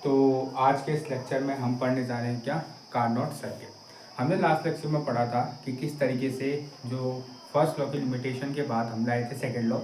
तो आज के इस लेक्चर में हम पढ़ने जा रहे हैं क्या, कार्नोट सर्किट। हमने लास्ट लेक्चर में पढ़ा था कि किस तरीके से जो फर्स्ट लॉ की लिमिटेशन के बाद हम लाए थे सेकंड लॉ,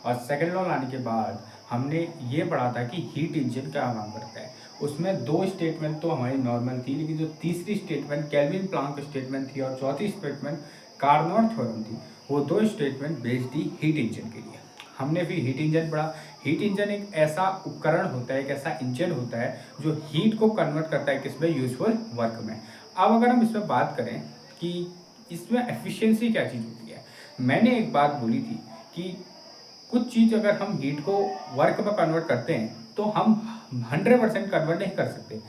और सेकंड लॉ लाने के बाद हमने ये पढ़ा था कि हीट इंजन क्या काम करता है। उसमें दो स्टेटमेंट तो हमारी नॉर्मल थी, लेकिन जो तीसरी स्टेटमेंट केल्विन प्लांक स्टेटमेंट थी और चौथी स्टेटमेंट कार्नोट थ्योरम थी, वो दो स्टेटमेंट बेस्ड थी हीट इंजन के लिए। हमने फिर हीट इंजन पढ़ा। हीट इंजन एक ऐसा उपकरण होता है, एक ऐसा इंजन होता है जो हीट को कन्वर्ट करता है किसमें, यूजफुल वर्क में। अब अगर हम इसमें बात करें कि इसमें एफिशिएंसी क्या चीज़ होती है, मैंने एक बात बोली थी कि कुछ चीज़ अगर हम हीट को वर्क में कन्वर्ट करते हैं तो हम 100% कन्वर्ट नहीं कर सकते,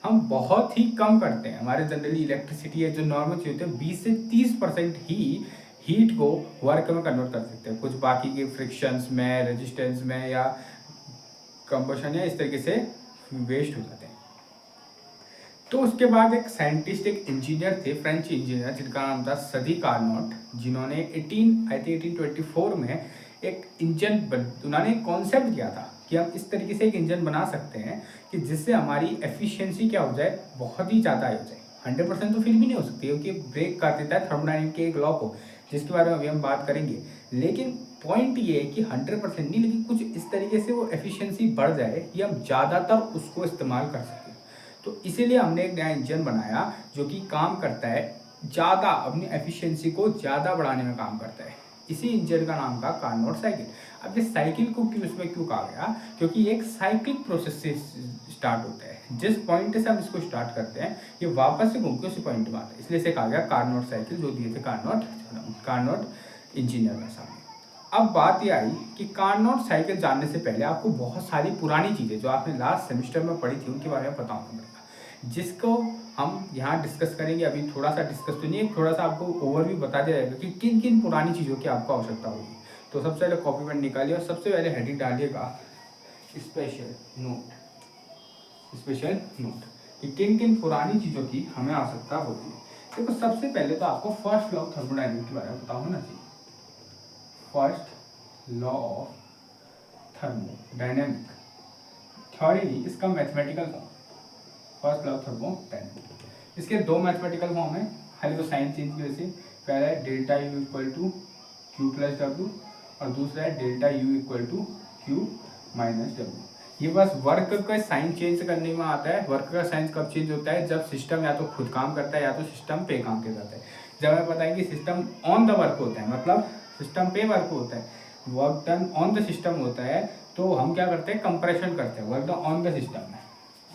हम बहुत ही कम करते हैं। हमारे जनरली इलेक्ट्रिसिटी है जो नॉर्मल चीज़ होती है 20 से 30% ही हीट को वर्क में कन्वर्ट कर सकते हैं। कुछ बाकी के फ्रिक्शंस में, रेजिस्टेंस में या कंबशन या इस तरीके से वेस्ट हो जाते हैं। तो उसके बाद एक साइंटिस्ट, एक इंजीनियर थे, फ्रेंच इंजीनियर, जिनका नाम था सदी कार्नोट, जिन्होंने 1824 में एक इंजन उन्होंने कॉन्सेप्ट दिया था कि हम इस तरीके से एक इंजन बना सकते हैं कि जिससे हमारी एफिशिएंसी क्या हो जाए, बहुत ही ज़्यादा हो जाए। 100% तो फिर भी नहीं हो सकती, क्योंकि ब्रेक कर देता है थर्मोडायनेमिक्स के एक लॉ को, जिसके बारे में अभी हम बात करेंगे। लेकिन पॉइंट ये है कि 100% नहीं, लेकिन कुछ इस तरीके से वो एफिशिएंसी बढ़ जाए कि हम ज़्यादातर उसको इस्तेमाल कर सकें। तो इसीलिए हमने एक नया इंजन बनाया जो कि काम करता है ज़्यादा, अपनी एफिशिएंसी को ज़्यादा बढ़ाने में काम करता है। इसी इंजन का नाम था कार्नोट साइकिल। अब ये साइकिल को क्यों इसमें क्यों कहा गया, क्योंकि एक साइक्लिक प्रोसेस से स्टार्ट होता है। जिस पॉइंट से हम इसको स्टार्ट करते हैं ये वापस से घूम के उसी पॉइंट में आता है, इसलिए इसे कहा गया कार्नोट साइकिल, जो दिए थे कार्नोट इंजीनियर का सामने। अब बात ये आई कि कार्नोट साइकिल जानने से पहले आपको बहुत सारी पुरानी चीज़ें जो आपने लास्ट सेमेस्टर में पढ़ी थी उनके बारे में पता होना पड़ेगा, जिसको हम यहाँ डिस्कस करेंगे। अभी थोड़ा सा डिस्कस तो नहीं, थोड़ा सा आपको ओवरव्यू बता दिया जाएगा कि किन किन पुरानी चीज़ों की आपको आवश्यकता होगी। तो सबसे पहले कॉपी पेन निकालिए और सबसे पहले हेडिंग डालिएगा स्पेशल नोट, कि किन किन पुरानी चीज़ों की हमें आवश्यकता होती है। देखो सबसे पहले तो आपको फर्स्ट लॉ ऑफ थर्मोडायनेमिक्स के बारे में पता होना चाहिए। First law of thermodynamic theory नहीं, इसका mathematical form, first law of thermodynamic. इसके दो मैथमेटिकल फॉर्म है, खाली तो साइन चेंज की वजह से। पहला है delta U equal to Q plus W, और दूसरा है delta U equal to Q minus W. ये बस वर्क का साइन चेंज करने में आता है। वर्क का साइन कब चेंज होता है, जब सिस्टम या तो खुद काम करता है या तो सिस्टम पे काम किया जाता है। जब हमें पता है कि सिस्टम ऑन द वर्क होता है, मतलब सिस्टम पे वर्क होता है, work done on the system होता है, तो हम क्या करते हैं, कंप्रेशन करते हैं। Work done on the system में,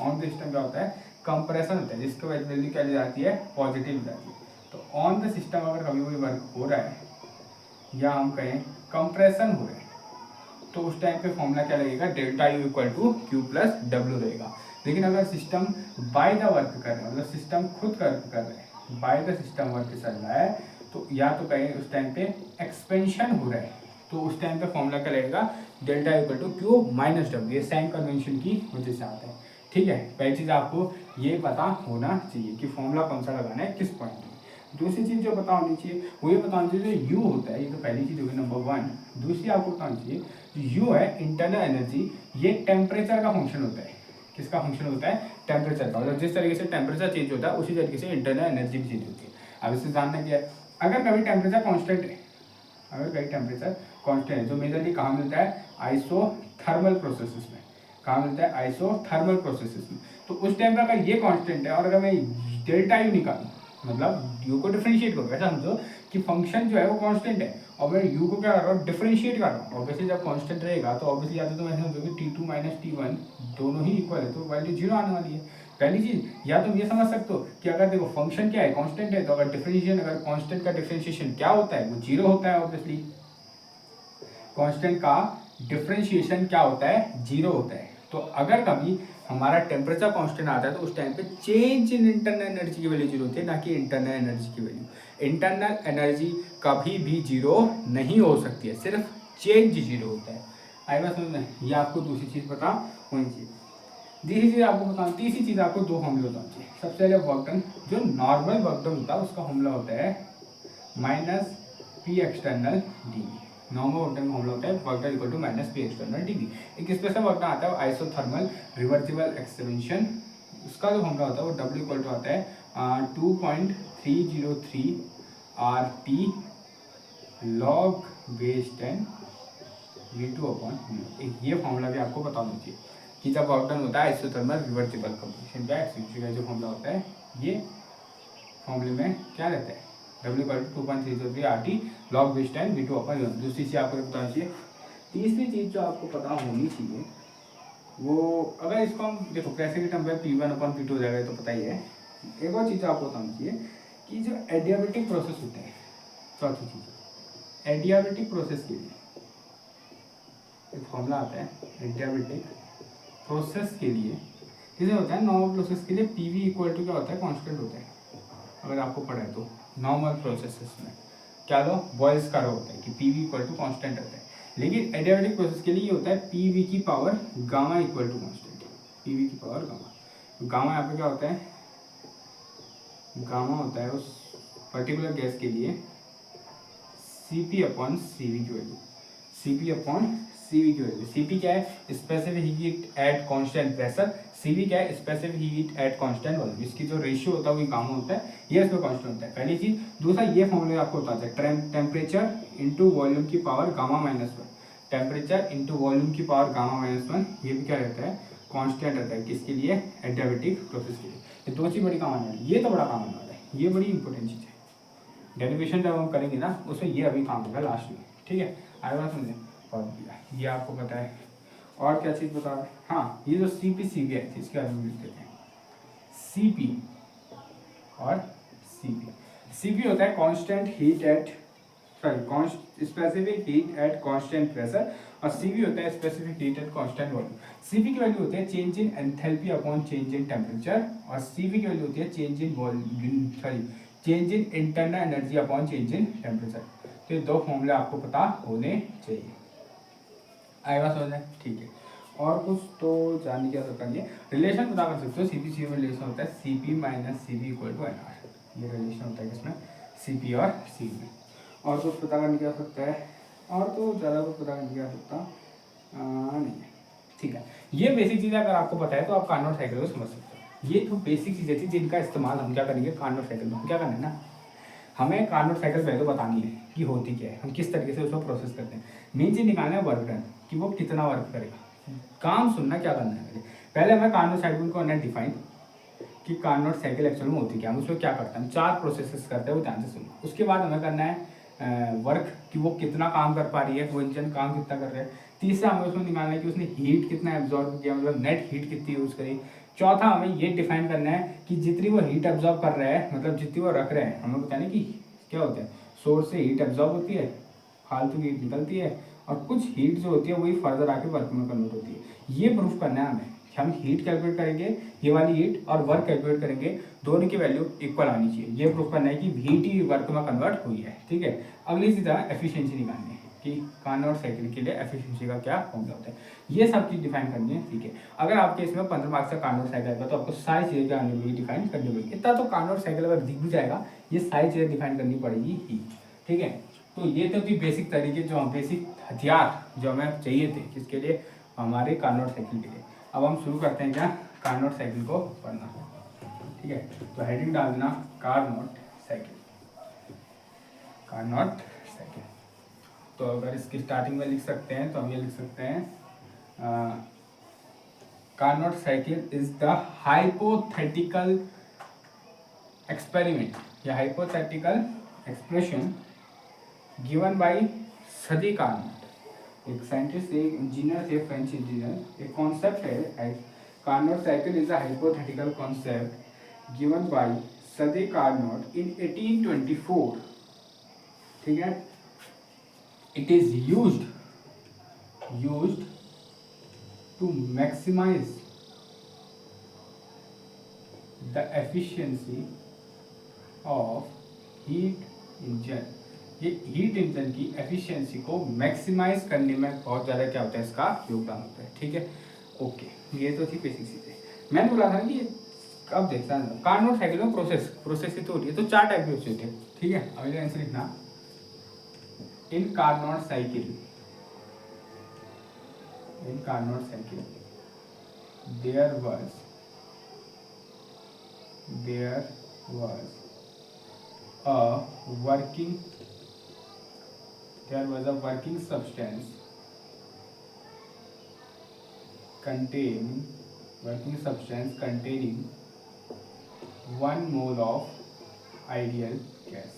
ऑन द सिस्टम क्या होता है, कंप्रेशन होता है, जिसकी वैल्यू क्या जाती है, पॉजिटिव जाती है। तो ऑन द सिस्टम अगर कभी कोई वर्क हो रहा है या हम कहें कंप्रेशन हो रहा है, तो उस टाइम पे फॉर्मूला क्या लगेगा, delta U equal to Q plus W रहेगा। लेकिन अगर सिस्टम बाय द वर्क कर रहे हैं, मतलब सिस्टम खुद कर रहे हैं, बाय द सिस्टम वर्क चल रहा है, तो या तो कहें उस टाइम पे एक्सपेंशन हो रहा है, तो उस टाइम पे फॉर्मूला क्या लगेगा, delta equal to Q minus W. ये साइन कन्वेंशन की वजह से आता है। ठीक है, पहली चीज़ आपको ये पता होना चाहिए कि फॉर्मूला कौन सा लगाना है किस पॉइंट में। दूसरी चीज़ जो पता होनी चाहिए वो ये पता होनी चाहिए, जो यू होता है, ये तो पहली चीज़ होगी नंबर 1। दूसरी आपको पता होनी चाहिए, यू है इंटरनल एनर्जी, ये टेम्परेचर का फंक्शन होता है। किसका फंक्शन होता है, टेम्परेचर का। मतलब जिस तरीके से टेम्परेचर चेंज होता है उसी तरीके से इंटरनल एनर्जी भी चेंज होती है। अब इससे जानना क्या है, अगर कभी टेम्परेचर कॉन्स्टेंट है, अगर कभी टेम्परेचर कॉन्स्टेंट है, जो मेजरली कहाँ मिलता है, आइसोथर्मल प्रोसेसेस में। कहाँ मिलता है, आइसोथर्मल प्रोसेसेस में। तो उस टाइम पर अगर ये कांस्टेंट है और अगर मैं डेल्टा यू निकालूं, मतलब यू को डिफरेंशिएट करूँ, ऐसा समझो कि फंक्शन जो है वो कांस्टेंट है और मैं यू को क्या कर रहा हूँ, डिफरेंशिएट कर रहा हूँ। ऑब्वियसली जब कांस्टेंट रहेगा तो ऑब्वियसली या तो मैं समझो कि T2 माइनस T1 दोनों ही इक्वल है, तो वैल्यू 0 आने वाली है। पहली चीज, या तुम ये समझ सकते हो कि अगर देखो फंक्शन क्या है, कांस्टेंट है, तो अगर डिफरेंशिएशन, अगर कांस्टेंट का डिफरेंशिएशन क्या होता है, वो 0 होता है। ऑब्वियसली कांस्टेंट का डिफरेंशिएशन क्या होता है, 0 होता है। तो अगर कभी हमारा टेम्परेचर कांस्टेंट आता है तो उस टाइम पे चेंज इन इंटरनल एनर्जी की वैल्यू 0 होती है, ना कि इंटरनल एनर्जी की वैल्यू। इंटरनल एनर्जी कभी भी 0 नहीं हो सकती है, सिर्फ चेंज 0 होता है। आई बात समझ में, ये आपको दूसरी चीज़ पता होनी चाहिए। तीसरी चीज़ आपको बताऊँ, तीसरी चीज़ आपको दो फॉर्मूले बताना चाहिए। सबसे पहले वर्क डन, जो नॉर्मल वर्क डन होता है उसका फॉर्मूला होता है minus P external D, normal work done formula होता है work done equal to minus P external degree. एक स्पेशल वर्क डन आता है आइसोथर्मल रिवर्सिबल एक्सपेंशन, उसका जो फॉर्मूला होता है वो W इक्वल टू आता है 2.303 RT log base 10 V2 upon ये फॉर्मूला भी आपको पता होना चाहिए कि जब वर्क डन होता है आइसोथर्मल रिवर्सिबल कंप्रेशन का एक्सपेंशन का जो फॉर्मूला होता है, ये फॉर्मूले में क्या रहता है W equal to 2.303 RT log base 10 V2 upon. दूसरी चीज़ आपको बताना चाहिए। तीसरी चीज़ जो आपको पता होनी चाहिए वो, अगर इसको हम देखो कैसे भी टर्म पे P1 अपॉन P2 हो जाएगा तो पता ही है। एक और चीज़ आपको बताना चाहिए कि जो एडियाबेटिक प्रोसेस होते हैं, चौथी चीज़ एडियाबेटिक प्रोसेस के लिए एक फॉर्मूला आता है। एडियाबेटिक प्रोसेस के लिए जैसे होता है नॉर्मल प्रोसेस के लिए PV इक्वल टू क्या होता है, कांस्टेंट होता है। अगर आपको पढ़ा है तो नॉर्मल प्रोसेसेस में क्या लो बॉयल्स का होता है कि PV इक्वल टू कांस्टेंट रहता है, लेकिन एडियाबेटिक प्रोसेस के लिए ये होता है PV की power gamma equal to constant. PV की पावर गामा, गामा यहाँ पे क्या होता है, गामा होता है उस पर्टिकुलर गैस के लिए Cp अपॉन CV की वैल्यू, Cp अपॉन CV की वैल्यू। Cp क्या है, specific heat at constant pressure, CV क्या है, specific heat at constant volume. इसकी जो रेशियो होता है वो गामा होता है, ये इसमें कांस्टेंट होता है पहली चीज। दूसरा ये फॉर्मूला आपको बताता है टेम्परेचर इंटू वॉल्यूम की power gamma minus 1, temperature into volume की पावर गामा माइनस 1, ये भी क्या रहता है, कांस्टेंट रहता है। किसके लिए, एडियाबेटिक प्रोसेस के लिए। ये दो चीज बड़ी काम आने वाली, ये तो बड़ा काम आने वाला है, ये बड़ी इंपॉर्टेंट चीज है। डेरिवेशन जब हम करेंगे ना उसमें ये अभी काम होगा लास्ट में, ठीक है। आगे बात समझे, और ये आपको पता है। और क्या चीज़ बता रहे हैं, हाँ ये जो CP है इसके बारे में लिख देते हैं। CP और CP होता है constant heat at specific heat at constant pressure, और CV होता है specific heat at constant volume. CP की वैल्यू होती है change in enthalpy upon change in temperature, और CV की वैल्यू होती है change in internal energy upon change in temperature. तो ये दो फॉर्मूले आपको पता होने चाहिए। आएगा समझ में, ठीक है। और कुछ तो जानने की आवश्यकता नहीं है। रिलेशन पता कर सकते हो, CP में रिलेशन होता है CP minus CV equal to NR। ये रिलेशन होता है किसमें, CP और CV में। और कुछ पता करने की आवश्यकता है, और तो ज़्यादा कुछ पता करने की आवश्यकता नहीं है, ठीक है। ये बेसिक चीज़ें अगर आपको पता है तो आप कार्नोट साइकिल को समझ सकते हो। ये तो बेसिक चीज़ें थी जिनका इस्तेमाल हम क्या करेंगे कार्नोट साइकिल में। क्या करना है ना, हमें कार्नोट साइकिल पहले तो बतानी है कि होती क्या है, हम किस तरीके से उसको प्रोसेस करते हैं। मेन चीज़ निकालना है वर्क डन, कि वो कितना वर्क करेगा। काम सुनना क्या करना है, पहले हमें कार्नोट साइकिल को करना डिफाइन कि कार्नोट साइकिल एक्चुअल में होती क्या है, हम उसमें क्या करते हैं। 4 प्रोसेसेस करते हैं, वो ध्यान से सुनना। उसके बाद हमें करना है वर्क, कि वो कितना काम कर पा रही है, वो इंजन काम कितना कर रहा है। तीसरा हमें उसमें निकालना है कि उसने हीट कितना एब्जॉर्ब किया, मतलब नेट हीट कितनी यूज़ करी। चौथा हमें ये डिफाइन करना है कि जितनी वो हीट एब्जॉर्ब कर रहा है, मतलब जितनी वो रख रहे हैं, हमें बताना कि क्या होता है, सोर्स से हीट एब्जॉर्ब होती है, फालतू की हीट निकलती है, और कुछ हीट जो होती है वही फर्दर आके वर्क में कन्वर्ट होती है। ये प्रूफ करना है हमें। हम हीट कैलकुलेट करेंगे, ये वाली हीट, और वर्क कैलकुलेट करेंगे, दोनों की वैल्यू इक्वल आनी चाहिए। ये प्रूफ करना है कि हीट वर्क में कन्वर्ट हुई है, ठीक है। अगली चीज़ है एफिशिएंसी निकालनी है कि कार्नोट साइकिल के लिए एफिशिएंसी का क्या फॉर्मूला होता है। ये सब चीज़ डिफाइन करनी है, ठीक है। अगर आपके इसमें 15 मार्क्स का कार्नोट साइकिल आएगा तो आपको सारी चीज़ें क्या करनी होगी, डिफाइन करनी होगी। इतना तो कार्नोट साइकिल अगर दिख भी जाएगा, ये सारी चीज़ें डिफाइन करनी पड़ेगी ही, ठीक है। तो ये तो थी बेसिक तरीके, जो हम बेसिक हथियार जो हमें चाहिए थे किसके लिए, हमारे कार्नोट साइकिल के लिए। अब हम शुरू करते हैं क्या, कार्नोट साइकिल को पढ़ना, ठीक है। तो हेडिंग डाल देना कार्नोट साइकिल, कार्नोट साइकिल। तो अगर इसकी स्टार्टिंग में लिख सकते हैं तो हम ये लिख सकते हैं Carnot cycle is the hypothetical experiment या hypothetical expression given by Sadi Carnot. एक साइंटिस्ट थे, एक इंजीनियर थे, फ्रेंच इंजीनियर। एक कॉन्सेप्ट है Carnot cycle is a hypothetical concept given by Sadi Carnot in 1824, ठीक है। It is used to maximise the efficiency of heat engine. ये heat engine की एफिशिएंसी को मैक्सिमाइज करने में बहुत ज़्यादा क्या होता है, इसका योगदान होता है, ठीक है। ओके, ये तो थी बेसिक चीज़ें। मैंने बोला था कि अब देखता है कार्नोट साइकिल में प्रोसेस ही तो होती है। तो 4 टाइप की होती है, ठीक है। अगले आंसर लिखना in Carnot cycle there was a working substance containing 1 mole of ideal gas।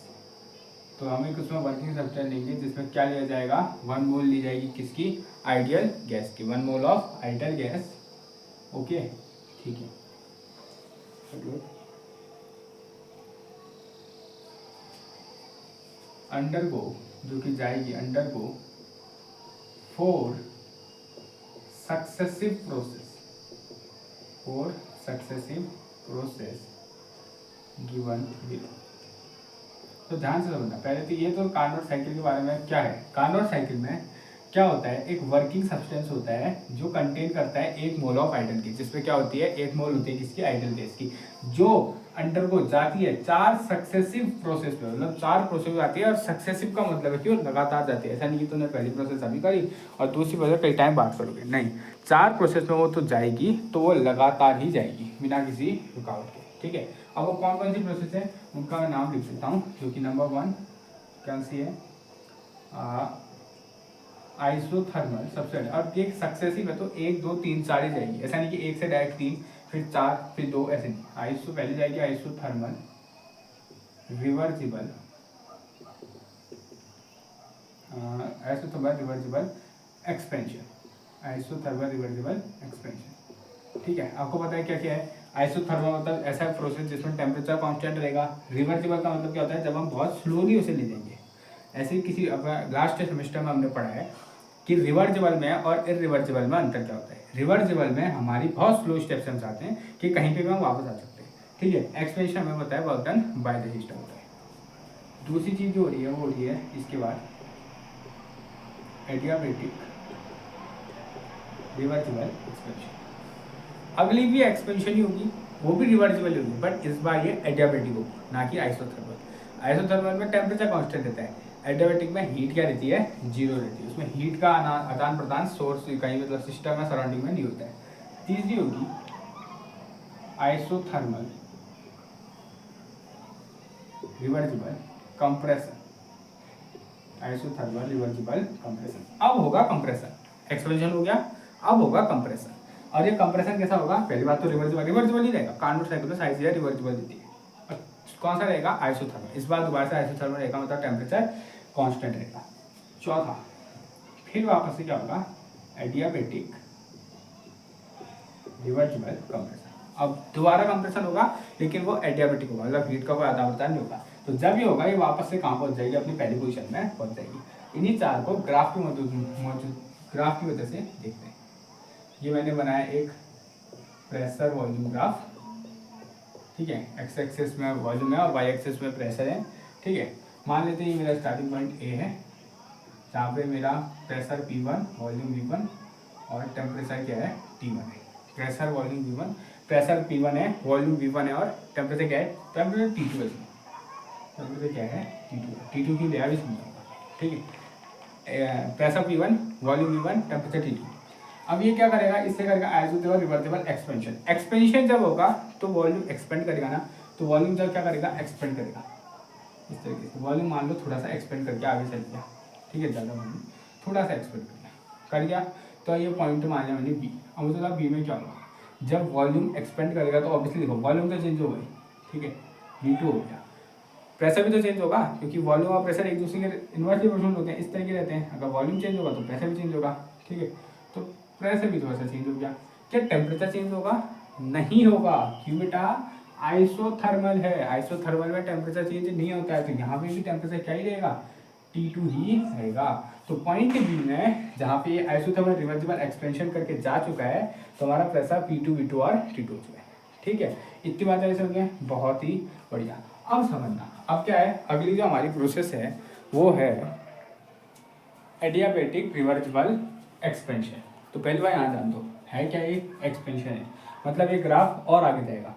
तो हमें उसमें वर्किंग सब्सटेंस लेंगे जिसमें क्या लिया जाएगा, 1 मोल ली जाएगी किसकी, आइडियल गैस की, 1 mole of ideal gas. Okay ठीक है। अंडरगो, जो कि जाएगी undergo 4 successive process given below. तो ध्यान से समझना, पहले तो ये तो कार्नोट साइकिल के बारे में क्या है। कार्नोट साइकिल में क्या होता है, एक वर्किंग सब्सटेंस होता है जो कंटेन करता है 1 मोल ऑफ आइडियल गैस, जिसमें क्या होती है 1 मोल होती है किसकी, आइडियल गैस की, जो अंडरगो जाती है 4 सक्सेसिव प्रोसेस पे, मतलब 4 प्रोसेस आती है। और सक्सेसिव का मतलब है क्यों, लगातार जाती है। ऐसा नहीं कि तुमने पहली प्रोसेस अभी करी और दूसरी प्रोसेस कई टाइम बाद करोगे, नहीं, 4 प्रोसेस में वो तो जाएगी, तो वो लगातार ही जाएगी बिना किसी रुकावट के। ठीक है, अब वो कौन कौन सी प्रोसेस है उनका मैं नाम लिख देता हूँ, जो कि नंबर 1 कौन सी है, आइसोथर्मल सबसे पहले। अब एक सक्सेसिव है तो 1 2 3 4 ही जाएगी, ऐसा नहीं कि 1 से डायरेक्ट 3 फिर 4 फिर 2, ऐसे नहीं। आइसो पहले जाएगी आइसोथर्मल रिवर्सिबल एक्सपेंशन। ठीक है, आपको पता है क्या क्या है। आइसोथर्मल मतलब ऐसा प्रोसेस जिसमें टेम्परेचर कांस्टेंट रहेगा। रिवर्सिबल का मतलब क्या होता है, जब हम बहुत स्लोली उसे ले जाएंगे। ऐसे ही किसी लास्ट सेमेस्टर में हमने पढ़ा है कि रिवर्सिबल में और इरिवर्सिबल में अंतर क्या होता है। रिवर्सिबल में हमारी बहुत स्लो स्टेप से हम चाहते हैं कि कहीं पे भी हम वापस आ सकते हैं। ठीक है, एक्सपेंशन में बताया work done by the system होता है। दूसरी चीज जो हो रही है वो हो रही है इसके बाद एडियाबेटिक रिवर्सिबल एक्सपेंशन। अगली भी एक्सपेंशन ही होगी, वो भी रिवर्सिबल होगी, बट इस बार ये एडियाबेटिक होगी, ना कि आइसोथर्मल। आइसोथर्मल में टेम्परेचर कांस्टेंट रहता है, एडियाबेटिक में हीट क्या रहती है, 0 रहती है। उसमें हीट का आदान प्रदान सोर्स कहीं मतलब सिस्टम या सराउंडिंग में नहीं होता है। तीसरी होगी isothermal reversible compression. Isothermal reversible compression. अब होगा कंप्रेशन, एक्सपेंशन हो गया, अब होगा कंप्रेशन। और ये कंप्रेशन कैसा होगा, पहली बात तो रिवर्सिबल ही रहेगा। कार्नोट साइकिल में साइज रिवर्सिबल देती है। कौन सा रहेगा, आइसोथर्मल। इस बार दोबारा से आइसोथर्मल रहेगा, मतलब टेम्परेचर कांस्टेंट रहेगा। चौथा, फिर वापस से क्या होगा, एडियाबेटिक रिवर्सिबल कंप्रेशन। अब दोबारा कंप्रेशन होगा, लेकिन वो एडियाबेटिक होगा, मतलब हीट का कोई आदान प्रदान नहीं होगा। तो जब ये होगा, ये वापस से कहाँ पहुंच जाएगी, अपनी पहली पोजीशन में पहुंच जाएगी। इन्हीं 4 को ग्राफ की वजह से देखते हैं। ये मैंने बनाया एक प्रेशर वॉल्यूम ग्राफ। ठीक है, एक्स एक्सिस में वॉल्यूम है और वाई एक्सिस में प्रेशर है। ठीक है, मान लेते हैं ये मेरा स्टार्टिंग पॉइंट ए है, जहाँ पे मेरा प्रेशर P1 वॉल्यूम V1 और टेम्परेचर क्या है T1 है। Pressure volume V1, pressure P1 है, वॉल्यूम V1 है और टेम्परेचर क्या है, टेम्परेचर T2 है। टेम्परेचर क्या है, T2 की लिया भी समझाऊंगा। ठीक है, pressure P1 volume V1 temperature T2। अब ये क्या करेगा, इससे करेगा आइसोथर्मल रिवर्सिबल एक्सपेंशन। एक्सपेंशन जब होगा तो वॉल्यूम एक्सपेंड करेगा ना, तो वॉल्यूम जब क्या करेगा, एक्सपेंड करेगा। इस तरीके से वॉल्यूम मान लो थोड़ा सा एक्सपेंड करके आगे चल गया। ठीक है, ज़्यादा वॉल्यूम थोड़ा सा एक्सपेंड कर गया, तो ये पॉइंट मान लिया मैंने बी। अब मुझे लगा बी में क्या होगा, जब वॉल्यूम एक्सपेंड करेगा तो ऑब्वियसली देखो वॉल्यूम तो चेंज हो गई। ठीक है, V2 हो गया, प्रेशर भी तो चेंज होगा, क्योंकि वॉल्यूम और प्रेशर एक दूसरे के इन्वर्सली प्रोपोर्शनल होते हैं, इस तरीके रहते हैं। अगर वॉल्यूम चेंज होगा तो प्रेशर भी चेंज होगा। ठीक है, तो प्रेशर भी थोड़ा सा चेंज हो गया। क्या टेम्परेचर चेंज होगा, नहीं होगा, क्यों बेटा, आइसोथर्मल है। आइसोथर्मल में टेम्परेचर चेंज नहीं होता है, तो यहाँ पे भी टेम्परेचर क्या ही रहेगा, T2 ही रहेगा। तो पॉइंट बी में जहाँ पे आइसोथर्मल रिवर्सिबल एक्सपेंशन करके जा चुका है, तो हमारा प्रेशर P2 V2 और T2 हो चुका है। ठीक है, इतनी बात ऐसे हो गया, बहुत ही बढ़िया। अब समझना, अब क्या है, अगली जो हमारी प्रोसेस है वो है एडियाबेटिक रिवर्सिबल एक्सपेंशन। तो पहले बार यहाँ जान दो है क्या, ये एक्सपेंशन है, मतलब ये ग्राफ और आगे जाएगा,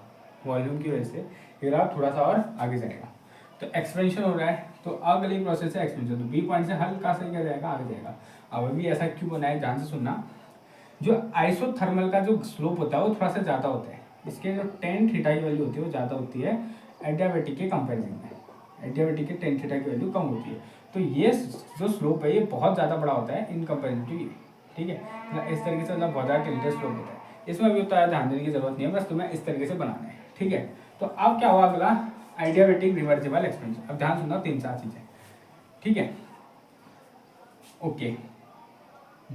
वॉल्यूम की वजह से ये ग्राफ थोड़ा सा और आगे जाएगा। तो एक्सपेंशन हो रहा है, तो अगली प्रोसेस है एक्सपेंशन। तो बी पॉइंट से हल्का सा क्या जाएगा, आगे जाएगा। अब अभी ऐसा क्यों बनाया, ध्यान से सुनना। जो आइसोथर्मल का जो स्लोप होता है वो थोड़ा सा ज़्यादा होता है, इसके जो टेन थीटा की वैल्यू होती है वो ज़्यादा होती है एडियाबेटिक के कंपेरिजन में। एडियाबेटिक के टेन थीटा की वैल्यू कम होती है, तो ये जो स्लोप है ये बहुत ज़्यादा बड़ा होता है इन कंपेरिजन टू ये। ठीक है, मतलब इस तरीके से मतलब बहुत ज़्यादा टिल्टेड स्लोप होता है। इसमें भी उतना ध्यान देने की जरूरत नहीं है, बस तुम्हें इस तरीके से बनाना है। ठीक है, तो अब क्या हुआ अगला, आइडियाबेटिक रिवर्सिबल एक्सपेंशन। अब ध्यान सुनना, 3-4 चीज़ें। ठीक है, ओके,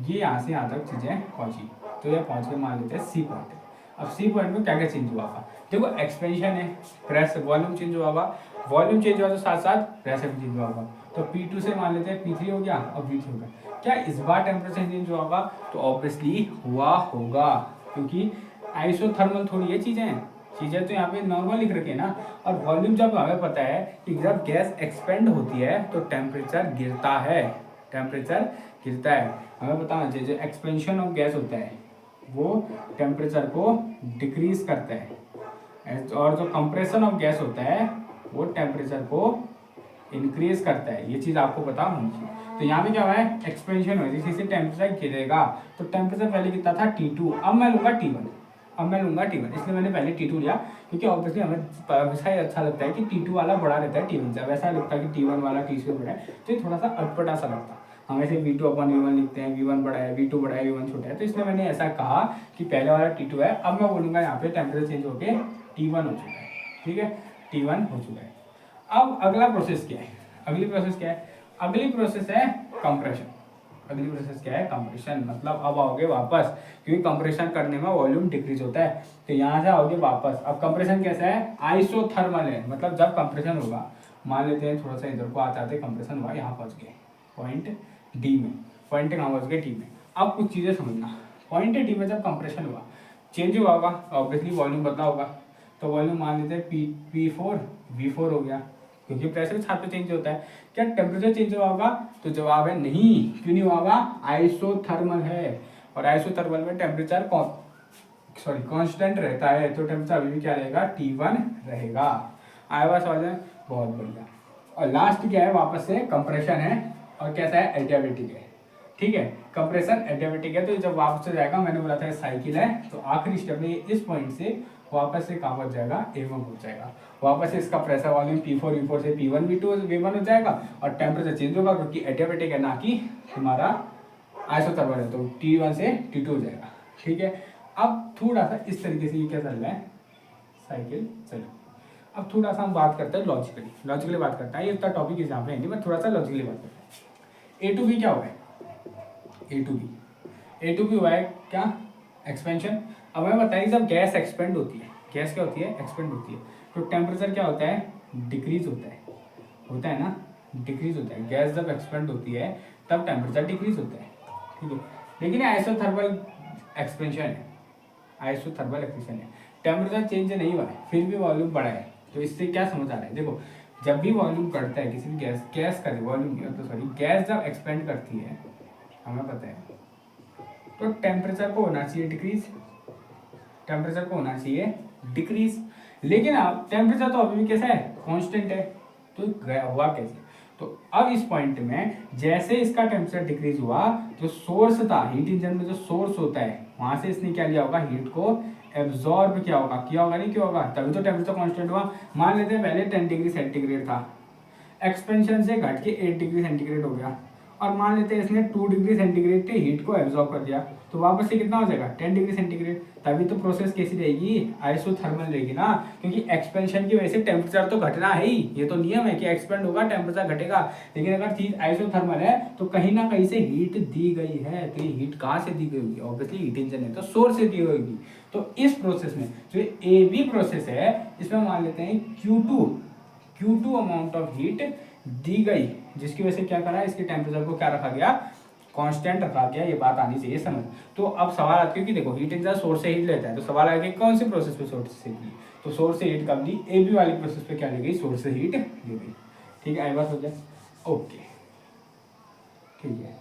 ये यहाँ से यहाँ तक चीज़ें पहुँची, तो ये पहुँच के मान लेते हैं सी पॉइंट। अब सी पॉइंट में क्या क्या चेंज हुआ होगा, देखो एक्सपेंशन है, प्रेस वॉल्यूम चेंज हुआ होगा, वॉल्यूम चेंज हुआ तो साथ साथ प्रेशर भी चेंज हुआ होगा। तो P2 से मान लेते हैं P3 हो गया और V3 हो गया। क्या इस बार टेम्परेचर चेंज हुआ होगा, तो ऑब्वियसली हुआ होगा, क्योंकि आइसोथर्मल थोड़ी ये चीज़ें हैं, चीज़ें तो यहाँ पे नॉर्मल लिख रखी है ना। और वॉल्यूम जब हमें पता है कि जब गैस एक्सपेंड होती है तो टेम्परेचर गिरता है, टेम्परेचर गिरता है। हमें बताना चाहिए जो एक्सपेंशन ऑफ गैस होता है वो टेम्परेचर को डिक्रीज करता है, और जो कंप्रेशन ऑफ गैस होता है वो टेम्परेचर को इंक्रीज करता है। ये चीज़ आपको पता होनी चाहिए। तो यहाँ पे क्या हुआ है, एक्सपेंशन हुआ, जिससे टेम्परेचर गिरेगा। तो टेम्परेचर पहले कितना था T2, अब मैं लूँगा T1, अब मैं लूँगा T1, इसलिए मैंने पहले T2 लिया, क्योंकि ऑब्वियसली हमें हमेशा ही अच्छा लगता है कि T2 वाला बड़ा रहता है T1 से। अब ऐसा लगता है कि T1 वाला T2 से बड़ा है, तो ये थोड़ा सा अटपटा सा लगता है। हम ऐसे V2/V1 लिखते हैं, V1 बड़ा है, V2 बड़ा है, V1 छोटा है, तो इसलिए मैंने ऐसा कहा कि पहले वाला T2 है। अब मैं बोलूँगा यहाँ पे टेम्परेचर चेंज होके T1 हो चुका है। ठीक है, T1 हो चुका है। अब अगला प्रोसेस क्या है, अगली प्रोसेस क्या है, अगली प्रोसेस है कंप्रेशन। अगली प्रोसेस क्या है, कंप्रेशन। मतलब अब आओगे वापस, क्योंकि कंप्रेशन करने में वॉल्यूम डिक्रीज होता है, तो यहाँ से आओगे वापस। अब कंप्रेशन कैसा है, आइसोथर्मल है, मतलब जब कंप्रेशन होगा, मान लेते हैं थोड़ा सा इधर को आते आते कंप्रेशन हुआ, यहाँ पहुँच गए पॉइंट डी में, पॉइंट कहाँ पहुँच गए, डी में। अब कुछ चीज़ें समझना, पॉइंट डी में जब कंप्रेशन हुआ, चेंज हुआ होगा, ऑब्वियसली वॉल्यूम बदला होगा, तो वॉल्यूम मान लेते हैं P4 V4 हो गया, क्योंकि प्रेशर के साथ पे चेंज होता है। क्या टेम्परेचर चेंज हुआ होगा, तो जवाब है नहीं। क्यों नहीं हुआ होगा, आइसोथर्मल है, और आइसोथर्मल में टेम्परेचर कांस्टेंट रहता है, तो टेम्परेचर अभी भी क्या रहेगा, T1 रहेगा। आया हुआ सवाल है, बहुत बढ़िया। और लास्ट क्या है, वापस से कंप्रेशन है, और कैसा है, एडियाबेटिक है। ठीक है, कंप्रेशन एडियाबेटिक है, तो जब वापस से जाएगा, मैंने बोला था साइकिल है, तो आखिरी स्टेप में इस पॉइंट से वापस से कहाँ पहुँच जाएगा, A1 पहुँच जाएगा। वापस से इसका प्रेशर वॉल्यूम P4 V4 से P1 V1 हो जाएगा, और टेम्परेचर चेंज होगा, क्योंकि एडियाबेटिक है ना कि तुम्हारा आइसोथर्मल है, तो T1 से T2 हो जाएगा। ठीक है, अब थोड़ा सा इस तरीके से ये क्या चल रहा है, साइकिल चलो। अब थोड़ा सा हम बात करते हैं लॉजिकली बात करते हैं, ये इतना टॉपिक इस यहाँ पे नहीं, मैं थोड़ा सा लॉजिकली बात करता हूँ। A to B क्या हुआ है, A to B हुआ है क्या, एक्सपेंशन। अब हमें बताइए जब गैस एक्सपेंड होती है, गैस क्या होती है, एक्सपेंड होती है, तो टेम्परेचर क्या होता है, डिक्रीज होता है ना, डिक्रीज होता है। गैस जब एक्सपेंड होती है तब टेम्परेचर डिक्रीज होता है। ठीक है, लेकिन आइसोथर्मल एक्सपेंशन है, टेम्परेचर चेंज नहीं हुआ है, फिर भी वॉल्यूम बढ़ा है। तो इससे क्या समझ आ रहा है, देखो जब भी वॉल्यूम बढ़ता है किसी भी गैस का वॉल्यूम, तो सॉरी गैस जब एक्सपेंड करती है, हमें पता है, तो टेम्परेचर को होना चाहिए डिक्रीज, लेकिन अब टेम्परेचर तो अभी भी कैसा है, कांस्टेंट है। तो हुआ कैसे, तो अब इस पॉइंट में जैसे इसका टेम्परेचर डिक्रीज हुआ, जो सोर्स था हीट इंजन में, जो सोर्स होता है वहां से इसने क्या लिया होगा, हीट को एब्जॉर्ब किया होगा नहीं किया होगा, तभी तो टेम्परेचर कांस्टेंट हुआ। मान लेते हैं पहले 10 डिग्री सेंटीग्रेड था, एक्सपेंशन से घट के 8 डिग्री सेंटीग्रेड हो गया, और मान लेते हैं इसने 2 डिग्री सेंटीग्रेड के हीट को एब्जॉर्ब कर दिया, तो वापस से कितना हो जाएगा, 10 डिग्री सेंटीग्रेड। तभी तो प्रोसेस कैसी रहेगी, आइसोथर्मल रहेगी ना, क्योंकि एक्सपेंशन की वजह से टेम्परेचर तो घटना है ही, ये तो नियम है कि एक्सपेंड होगा टेम्परेचर घटेगा। लेकिन अगर चीज आइसोथर्मल है तो कहीं ना कहीं से हीट दी गई है, तो ये हीट कहाँ से दी गई होगी, ऑब्वियसली हीट इंजन है तो सोर्स से दी होगी। तो इस प्रोसेस में जो AB प्रोसेस है, इसमें मान लेते हैं Q2 अमाउंट ऑफ हीट दी गई, जिसकी वजह से क्या करा, इसके टेम्परेचर को क्या रखा गया, कांस्टेंट रखा गया। ये बात आनी चाहिए समझ। तो अब सवाल आता है कि देखो हीट इंजन सोर्स से हीट लेता है, तो सवाल आएगा कौन सी प्रोसेस पे सोर्स से ली, तो सोर्स से हीट कब ली, AB वाली प्रोसेस पे क्या ली गई, सोर्स से हीट ली गई। ठीक है, बात हो जाए, ओके ठीक है।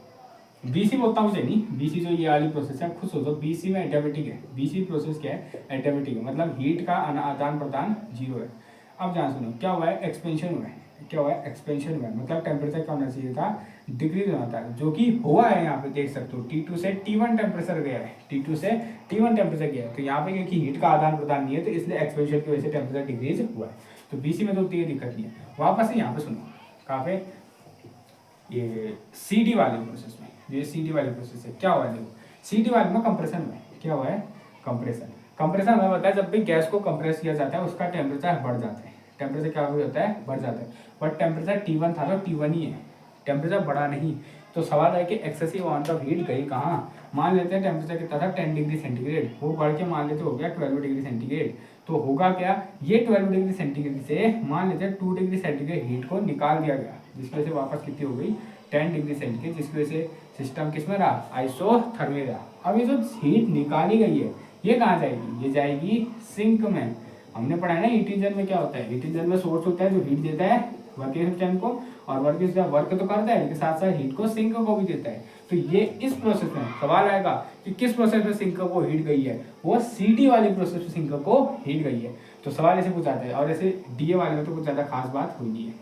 BC बोलता हूँ नहीं, BC जो ये वाली प्रोसेस है, खुद सोचो BC में एडियाबेटिक है, BC प्रोसेस क्या है, एडियाबेटिक है, मतलब हीट का आदान प्रदान जीरो है। अब जान सुनो क्या हुआ है, एक्सपेंशन हुआ है। क्या हुआ है, एक्सपेंशन हुआ है, मतलब टेम्परेचर क्या होना चाहिए था, डिक्रीज होना था, जो कि हुआ है। यहाँ पे देख सकते हो T2 से T1 टेम्परेचर गया है, T2 से T1 टेम्परेचर गया है, तो यहाँ पे क्योंकि हीट का आदान प्रदान नहीं है तो इसलिए एक्सपेंशन की वजह से टेम्परेचर डिक्रीज हुआ है। तो BC में तो उतनी दिक्कत नहीं है। वापस से यहाँ पे सुनो, कहाँ पे, ये CD वाले प्रोसेस में, ये CD वाले प्रोसेस है, क्या हुआ है देखो, CD वाले में कंप्रेशन में क्या हुआ है, कंप्रेशन। कंप्रेशन हमें पता है जब भी गैस को कंप्रेस किया जाता है उसका टेम्परेचर बढ़ जाता है, टेम्परेचर क्या हो जाता है, बढ़ जाता है। बट टेम्परेचर T1 था तो T1 ही है, टेम्परेचर बढ़ा नहीं। तो सवाल है कि एक्सेसिव अमाउंट ऑफ हीट गई कहाँ, मान लेते हैं टेम्परेचर कितना था 10 डिग्री सेंटीग्रेड, वो बढ़ के मान लेते हो गया 12 डिग्री सेंटीग्रेड। तो होगा क्या, ये 12 डिग्री सेंटीग्रेड से मान लेते हैं 2 डिग्री सेंटीग्रेड हीट को निकाल दिया गया, जिसकी वजह से वापस कितनी हो गई 10 डिग्री सेंटीग्रेड, जिसकी वजह से सिस्टम किस में रहा, आइसोथर्मल रहा। अब ये जो हीट निकाली गई है ये कहाँ जाएगी, ये जाएगी सिंक में। हमने पढ़ा है ना हीट इंजन में क्या होता है, हीट इंजन में सोर्स होता है जो हीट देता है वर्किंग सिस्टम को, और वर्किंग वर्क तो करता है लेकिन साथ साथ हीट को सिंक को भी देता है। तो ये इस प्रोसेस में सवाल आएगा कि किस प्रोसेस में सिंक को हीट गई है, वो CD वाली प्रोसेस में सिंक को हीट गई है। तो सवाल ऐसे पूछाता है, और ऐसे DA वाले में तो कुछ ज़्यादा खास बात हुई नहीं है।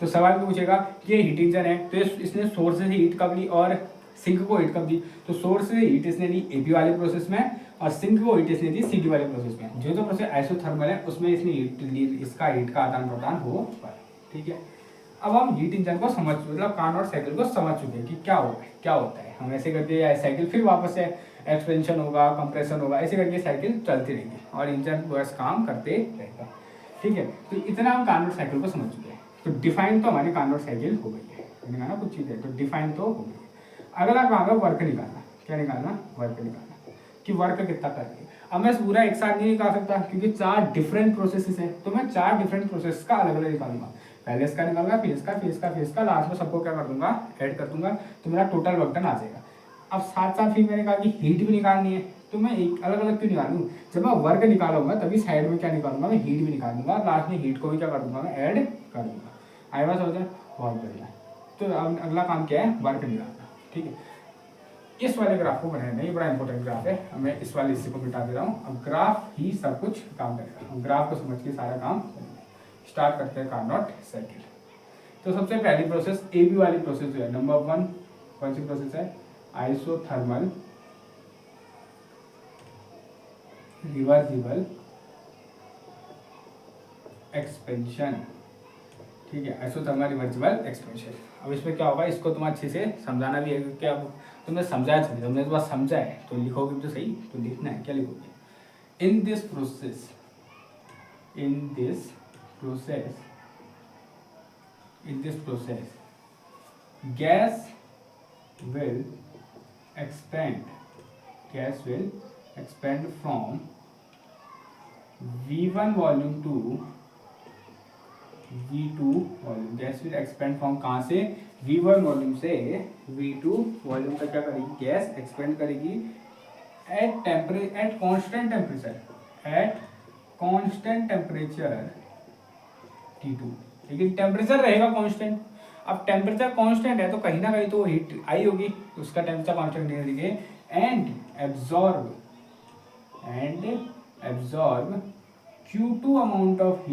तो सवाल में पूछेगा कि ये हीट इंजन है तो इसने सोर्स से हीट कब ली और सिंक को हीट कब दी, तो सोर्स से हीट इसने ली AB वाले प्रोसेस में और सिंक को हीट इसने दी CD वाले प्रोसेस में। जो तो प्रोसेस आइसोथर्मल है उसमें इसने हीट ली, इसका हीट का आदान प्रदान हो पाया। ठीक है, अब हम हीट इंजन को समझ, मतलब कार्नोट साइकिल को समझ चुके हैं कि क्या होता है। हम ऐसे करके साइकिल फिर वापस से एक्सपेंशन होगा, कंप्रेशन होगा, ऐसे करके साइकिल चलती रहेगी और इंजन बस काम करते रहेगा। ठीक है, तो इतना हम कार्नोट साइकिल को समझ चुके हैं। तो डिफाइन तो हमारी कार्नोट साइकिल हो गई है, मैंने कहा ना कुछ चीज़ें, तो डिफाइन तो हो गई है। अगला काम है वर्क निकालना। क्या निकालना, वर्क निकालना कि वर्क कितना कर रही है। अब मैं पूरा एक साथ नहीं निकाल सकता क्योंकि 4 डिफरेंट प्रोसेसेस हैं, तो मैं 4 डिफरेंट प्रोसेस का अलग अलग निकालूंगा। पहले इसका निकालूंगा, फिर इसका, फिर इसका, फिर इसका, लास्ट में सबको क्या कर दूंगा, ऐड कर दूंगा, तो मेरा टोटल वर्क डन आ जाएगा। अब साथ साथ फिर मैंने कहा कि हीट भी निकालनी है, तो मैं एक अलग अलग क्यों निकालूँ, जब मैं वर्क निकालूंगा तभी साइड में क्या निकालूंगा, मैं हीट भी निकाल दूंगा, लास्ट में हीट को भी क्या कर दूंगा, मैं ऐड कर दूंगा। आई बात समझ, बहुत बढ़िया। तो अब अगला काम क्या है, वर्क निकालना। ठीक है, इस वाले ग्राफ को बनाना, ये बड़ा इंपॉर्टेंट ग्राफ है, मैं इस वाले हिस्से को मिटा दे रहा हूँ। अब ग्राफ ही सब कुछ काम करेगा, हम ग्राफ को समझ के सारा काम स्टार्ट करते हैं कार्नोट साइकिल। तो सबसे पहली प्रोसेस AB वाली प्रोसेस जो है, नंबर 1 कौन सी प्रोसेस है, आइसोथर्मल रिवर्सिबल एक्सपेंशन। ठीक है, आइसोथर्मल रिवर्सिबल एक्सपेंशन। अब इसमें क्या होगा, इसको तुम अच्छे से समझाना भी है क्योंकि अब तुमने समझाया, तुमने तो बात समझा है तो लिखोगे तो सही, तो लिखना है, क्या लिखोगे, इन this process gas will expand from V1 volume to V2 volume. Gas will expand from कहाँ से, V1 वॉल्यूम से V2 वॉल्यूम तक क्या करेगी, गैस एक्सपेंड करेगी एट कांस्टेंट टेम्परेचर T2। लेकिन टेम्परेचर रहेगा कांस्टेंट। अब टेम्परेचर कांस्टेंट है तो कहीं ना कहीं तो हीट आई होगी, तो उसका टेम्परेचर कांस्टेंट नहीं रहेगी, and absorb Q2 amount of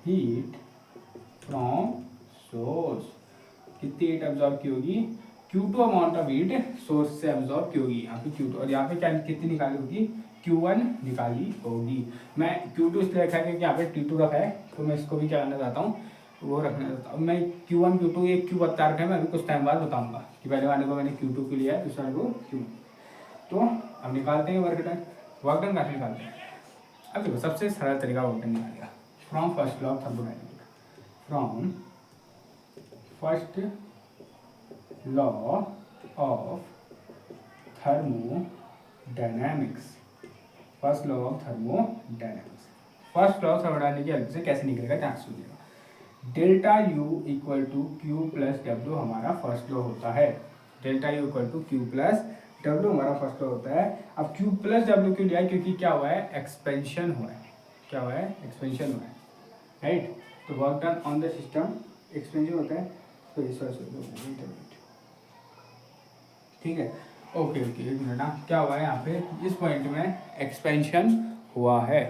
heat from source. कितनी हीट एब्जॉर्ब की होगी, Q2 amount of heat source से एब्जॉर्ब की होगी, यहाँ पे Q2, और यहाँ पे क्या कितनी निकाली होगी, Q1 निकाली होगी। मैं Q2 इसलिए रखा है क्योंकि यहाँ पे T2 रखा है, तो मैं इसको भी क्या करना चाहता हूँ, वो रखना चाहता हूँ। मैं Q1 Q2 एक क्यों बता रखा है, मैं अभी कुछ टाइम बाद बताऊंगा कि पहले वाले को मैंने Q2 क्यों लिया है, दूसरे वाले को Q। तो अब निकालते हैं वर्क डन कैसे निकालते हैं। अब देखो सबसे सरल तरीका वर्क डन निकालेगा, from first law of thermodynamics, from first law of thermodynamics. First law of thermodynamics की हेल्प से कैसे निकलेगा, ध्यान से सुनिएगा। Delta U equal to Q plus W हमारा फर्स्ट लॉ होता है। Delta U equal to Q plus W हमारा फर्स्ट लॉ होता है। अब Q प्लस W क्यों लिया, क्योंकि क्या हुआ है, एक्सपेंशन हुआ है। क्या हुआ है, एक्सपेंशन हुआ है, राइट। तो work done on the system expansion होता है, तो इस वजह से ठीक है। ओके एक मिनट ना, क्या हुआ है यहाँ पे, इस पॉइंट में एक्सपेंशन हुआ है।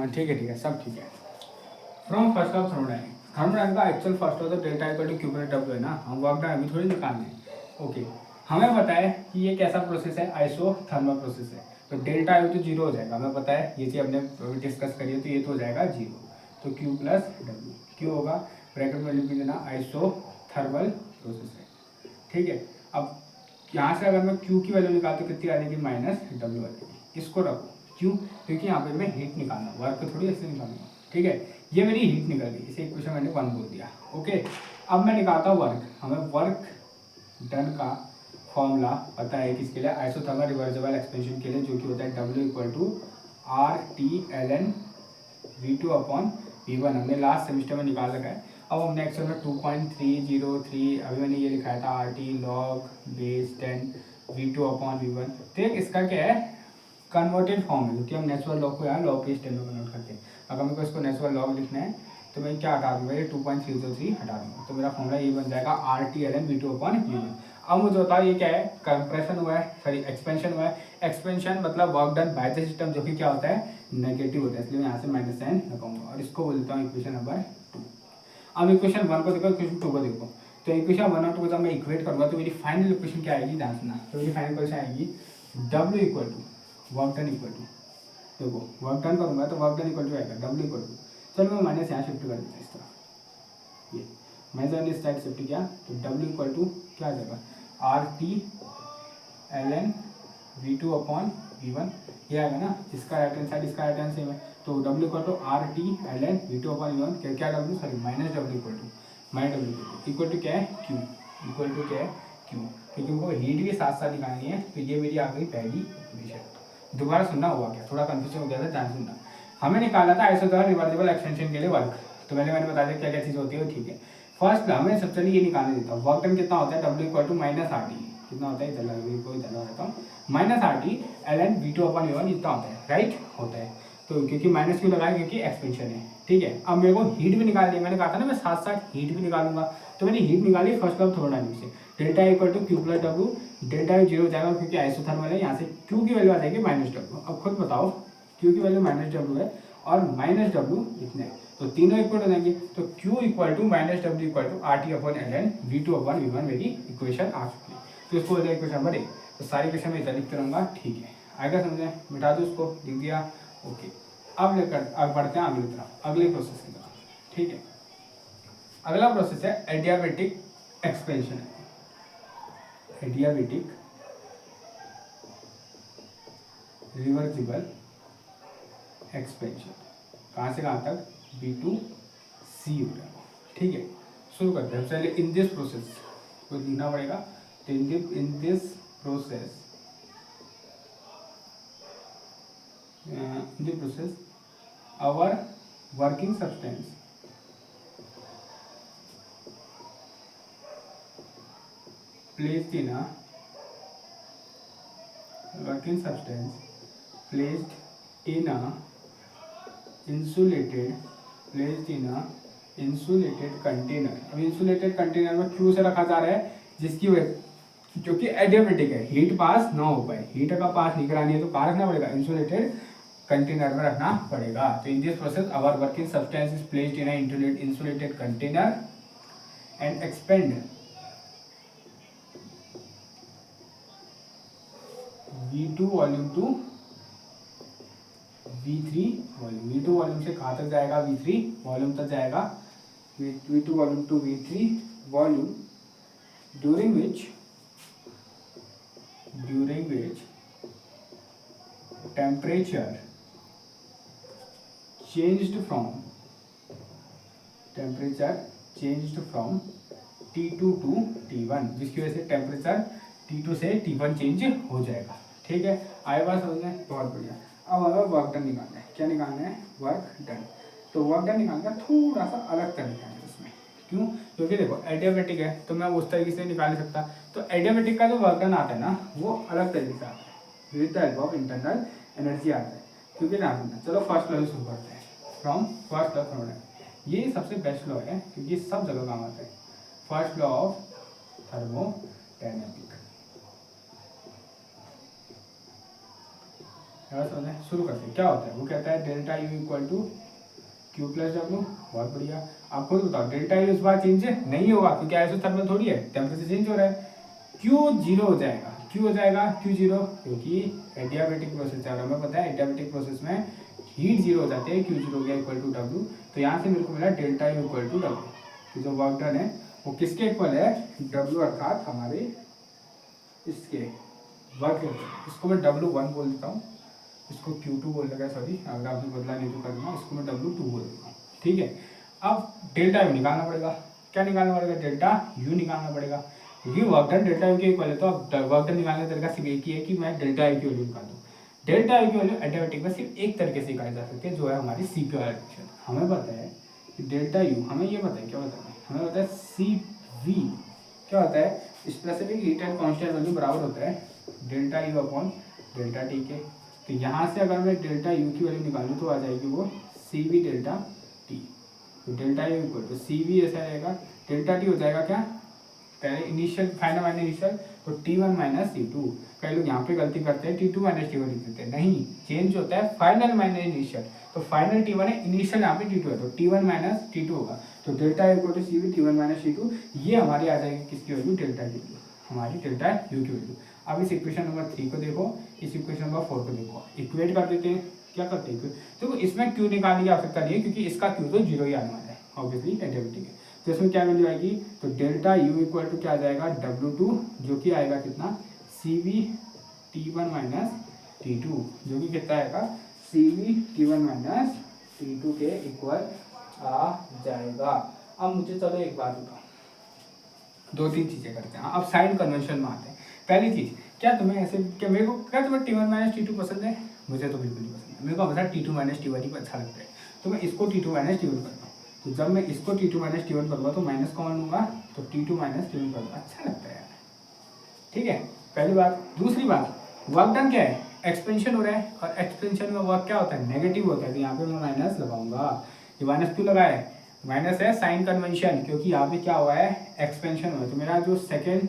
ठीक है, सब ठीक है। फ्रॉम फर्स्ट ऑफ थर्मोडायनामिक्स का actual first of delta equal to Q plus डब्ल्यू है ना, हम वर्क डन अभी थोड़ी निकालने हैं। ओके, हमें पता है कि ये कैसा प्रोसेस है, आइसोथर्मल प्रोसेस है, तो डेल्टा आई तो जीरो हो जाएगा, हमें पता है ये चीज़ हमने डिस्कस करी है, तो ये तो हो जाएगा जीरो, तो क्यू प्लस डब्ल्यू, क्यू होगा ब्रैकेट में लिख देना आइसोथर्मल प्रोसेस है। ठीक है, अब यहाँ से अगर मैं क्यू की वैल्यू निकालती हूँ कितनी आ जाएगी, माइनस डब्ल्यू आ जाएगी। इसको रखो, क्यों, क्योंकि यहाँ पे मैं हीट निकालना, वर्क थोड़ी ऐसे निकालूंगा। ठीक है, ये मेरी हीट निकल गई, इसे इक्वेशन मैंने 1 बोल दिया। ओके, अब मैं निकालता हूँ वर्क। हमें वर्क डन का फॉर्मूला पता है किसके लिए, आइसोथर्मल रिवर्सिबल एक्सपेंशन के लिए, जो कि होता है W equal to R T L N V2 upon V1। हमने लास्ट सेमिस्टर में निकाल रखा है। अब हमने एक्चुअल में 2.303 अभी मैंने ये लिखाया था R T log base 10 V2 upon V1। तो एक इसका क्या है, कन्वर्टेड फॉर्म है, क्योंकि हम नेचुरल लॉग को यहाँ लॉग बेस 10 में कन्वर्ट करते हैं। अगर मेरे को इसको नेचुरल लॉग लिखना है तो मैं क्या हटा दूंगा, ये 2.303 हटा दूंगा, तो मेरा फॉर्मूला ये बन जाएगा R T L N V2 upon V1। अब मुझे बताओ ये क्या है, कंप्रेशन हुआ है, सॉरी एक्सपेंशन हुआ है। एक्सपेंशन मतलब work done by the system, जो कि क्या होता है, नेगेटिव होता है, इसलिए मैं यहाँ से माइनस साइन लगाऊंगा और इसको बोल देता हूँ इक्वेशन नंबर 2। अब इक्वेशन 1 को देखो, इक्वेशन 2 को देखो, तो इक्वेशन 1 और 2 को जब मैं इक्वेट करूँगा तो मेरी फाइनल इक्वेशन क्या आएगी, ध्यान सुनना। तो मेरी फाइनल इक्वेशन आएगी W equal to work done equal to, देखो वर्क डन करूँगा तो वर्क डन इक्वल टू आएगा W इक्वल टू, चलो मैं माइनस यहाँ शिफ्ट कर देता हूँ इस तरफ, ये मैं जब इस साइड शिफ्ट किया तो W इक्वल टू क्या आ जाएगा, R T L N V2 upon V1, ये आएगा ना, इसका राइट हैंड साइड इसका राइट हैंड सेम है, तो W equal to R T L N V2 upon V1, क्या W, sorry minus W equal to equal to क्या है, Q इक्वल टू क्या है, Q, क्योंकि उनको हीट भी साथ साथ निकालनी है, तो ये मेरी आ गई पहली इक्वेशन। दोबारा सुनना हुआ क्या, थोड़ा कंफ्यूजन हो गया था, ध्यान सुनना। हमें निकालना था आइसोथर्मल रिवर्सिबल एक्सपेंशन के लिए वर्क, तो मैंने बता दिया क्या क्या चीज़ होती है, ठीक है। फर्स्ट हमें सबसे पहले ये निकालने देता हूँ, वर्क डन कितना होता है, W equal to minus R T, कितना होता है, इधर रहता हूँ, minus R T L N V2 upon V1 इतना होता है, राइट होता है। तो क्योंकि माइनस क्यों लगाया, क्योंकि एक्सपेंशन है, ठीक है। अब मेरे को हीट भी निकालनी है, मैंने कहा था ना मैं साथ साथ हीट भी निकालूंगा, तो मैंने हीट निकाली फर्स्ट लॉ थर्मोडायनामिक्स से, delta equal to Q plus डब्ल्यू, डेल्टा जीरो हो जाएगा क्योंकि आइसोथर्मल है, यहाँ से क्यू की वैल्यू आ जाएगी माइनस डब्ल्यू। अब खुद बताओ, क्यू की वैल्यू माइनस डब्ल्यू है और माइनस डब्ल्यू इतने, तो तीनों इक्वल हो जाएंगे, तो Q इक्वल टू माइनस डब्ल्यू equal to R T upon L N V2 upon V1 मेरी इक्वेशन आ चुकी है। तो इसको हो जाएगा इक्वेशन नंबर 1, तो सारी इक्वेशन में इतना लिखते रहूँगा, ठीक है। आएगा समझ में, मिटा दो उसको, लिख दिया, ओके। अब लेकर अब बढ़ते हैं अगली तरफ, अगले प्रोसेस की तरफ, ठीक है। अगला प्रोसेस है adiabatic expansion, adiabatic reversible expansion, कहाँ से कहाँ तक, B2C हो जाएगा, ठीक है। शुरू करते हैं, पहले इन दिस प्रोसेस को लिखना पड़ेगा, तो in this process our working substance placed in a working substance placed in a insulated container. अब इंसुलेटेड कंटेनर में क्यों से रखा जा रहा है, जिसकी वजह क्योंकि एडियाबेटिक है, हीट पास ना हो पाए, हीट का पास नहीं करानी है तो कहाँ रखना पड़ेगा, इंसुलेटेड कंटेनर में रखना पड़ेगा। तो in this process our working substance is placed in a insulated container and expand V2 volume to V3 volume, V2 volume से कहाँ तक जाएगा, V3 वॉल्यूम तक जाएगा, V2 volume to V3 volume, during which temperature changed from T2 to T1, जिसकी वजह से temperature T2 से T1 चेंज हो जाएगा, ठीक है। आए बात समझ में, बहुत बढ़िया। अब हमें वर्क डन निकालना है, क्या निकालना है, वर्क डन। तो वर्क डन निकालना थोड़ा सा अलग तरीका है उसमें, क्यों, क्योंकि देखो एडियाबेटिक है तो मैं उस तरीके से निकाल नहीं सकता, तो एडियाबेटिक का जो वर्क डन आता है ना वो अलग तरीके से आता है, with the help of internal energy आता है, क्योंकि ना चलो फर्स्ट लॉ शुरू करते हैं, फ्रॉम फर्स्ट लॉ थर्मोडायनामिक्स, ये सबसे बेस्ट लॉ है क्योंकि सब जगह काम आता है, फर्स्ट लॉ ऑफ थर्मोडायनामिक। शुरू करते हैं। क्या होता है, वो कहता है delta U equal to Q plus W. बहुत बढ़िया। आप खुद बताओ डेल्टा यू इस बार चेंज नहीं होगा क्योंकि आइसोथर्मल थोड़ी है, टेम्परेचर चेंज हो रहा है। क्यू जीरो हो जाएगा। क्यों हो जाएगा क्यू जीरो, क्योंकि एडियाबेटिक प्रोसेस है और हमें पता है एडियाबेटिक प्रोसेस में हीट जीरो हो जाती है। क्यू जीरो हो गया इक्वल टू डब्ल्यू। तो यहाँ से मेरे को मिला delta U equal to W. तो जो वर्क डन है वो किसके इक्वल है, डब्ल्यू अर्थात हमारे इसके वर्क। इसको मैं W1 बोल देता हूँ, इसको Q2 बोल देगा, सॉरी अगर आपने बदला नहीं तो करना, इसको मैं W2 बोल देता हूँ। ठीक है, अब डेल्टा यू निकालना पड़ेगा। क्या निकालना पड़ेगा, डेल्टा यू निकालना पड़ेगा क्योंकि वर्क डन डेल्टा यू के इक्वल है। तो अब वर्क डन निकालने का तरीका सिर्फ एक ही है कि मैं डेल्टा यू की वैल्यू निकाल दूँ। डेल्टा यू की वैल्यू एडियाबेटिक में सिर्फ एक तरीके से निकाली जा सकती है, जो है हमारी CP वाला रिएक्शन। हमें पता है कि डेल्टा यू, हमें ये पता है क्या पता है, हमें पता है CV क्या होता है, specific heat and constant value बराबर होता है delta U upon delta T के। तो यहाँ से अगर मैं डेल्टा यू की वैल्यू निकालूँ तो आ जाएगी वो CV डेल्टा टी। तो delta U equal to CV ऐसा रहेगा, डेल्टा टी हो जाएगा क्या, पहले इनिशियल फाइनल माइनस इनिशियल, तो T1 माइनस T2। कई लोग यहाँ पे गलती करते हैं T2 माइनस T1 लिख देते हैं, नहीं, चेंज होता है फाइनल माइनस इनिशियल। तो फाइनल T1 है, इनिशियल यहाँ पे T2 है, तो T1 माइनस T2 होगा। तो delta equal to CV T1 minus T2, ये हमारी आ जाएगी किसकी वैल्यू, डेल्टा की वैल्यू, हमारी डेल्टा यू की वैल्यू। अब इस इक्वेशन नंबर 3 को देखो, इस इक्वेशन नंबर 4 को देखो, इक्वेट कर देते हैं। क्या करते हैं, देखो इसमें क्यू निकालने की आवश्यकता नहीं है क्योंकि इसका क्यू तो जीरो ही आने वाला है, ऑब्वियसली एडियाबेटिक है। तो इसमें क्या वैल्यू आएगी, तो डेल्टा यू इक्वल टू क्या आ जाएगा, W2, जो कि आएगा कितना, CV T1 माइनस T2, जो कि कितना आएगा, CV T1 माइनस T2 के इक्वल आ जाएगा। अब मुझे चलो एक बात बताओ, दो तीन चीज़ें करते हैं। अब साइन कन्वेंशन में आते हैं। पहली चीज़, क्या तुम्हें ऐसे, क्या मेरे को, क्या तुम्हें T1 माइनस T2 पसंद है, मुझे तो बिल्कुल नहीं पसंद है। मेरे को हमेशा T2 माइनस T1 ही अच्छा लगता है। तो मैं इसको T2 माइनस T1 करता हूँ। तो जब मैं इसको T2 माइनस T1 करूँगा तो माइनस कॉमन होगा, तो T2 माइनस T1 करूँगा, अच्छा लगता है यार। ठीक है, पहली बात। दूसरी बात, वर्क डन क्या है, एक्सपेंशन हो रहा है, और एक्सपेंशन में वर्क क्या होता है, नेगेटिव होता है। तो यहाँ पे मैं माइनस लगाऊंगा। ये माइनस क्यों लगा है, माइनस है साइन कन्वेंशन, क्योंकि यहाँ पे क्या हुआ है, एक्सपेंशन हुआ है। तो मेरा जो सेकेंड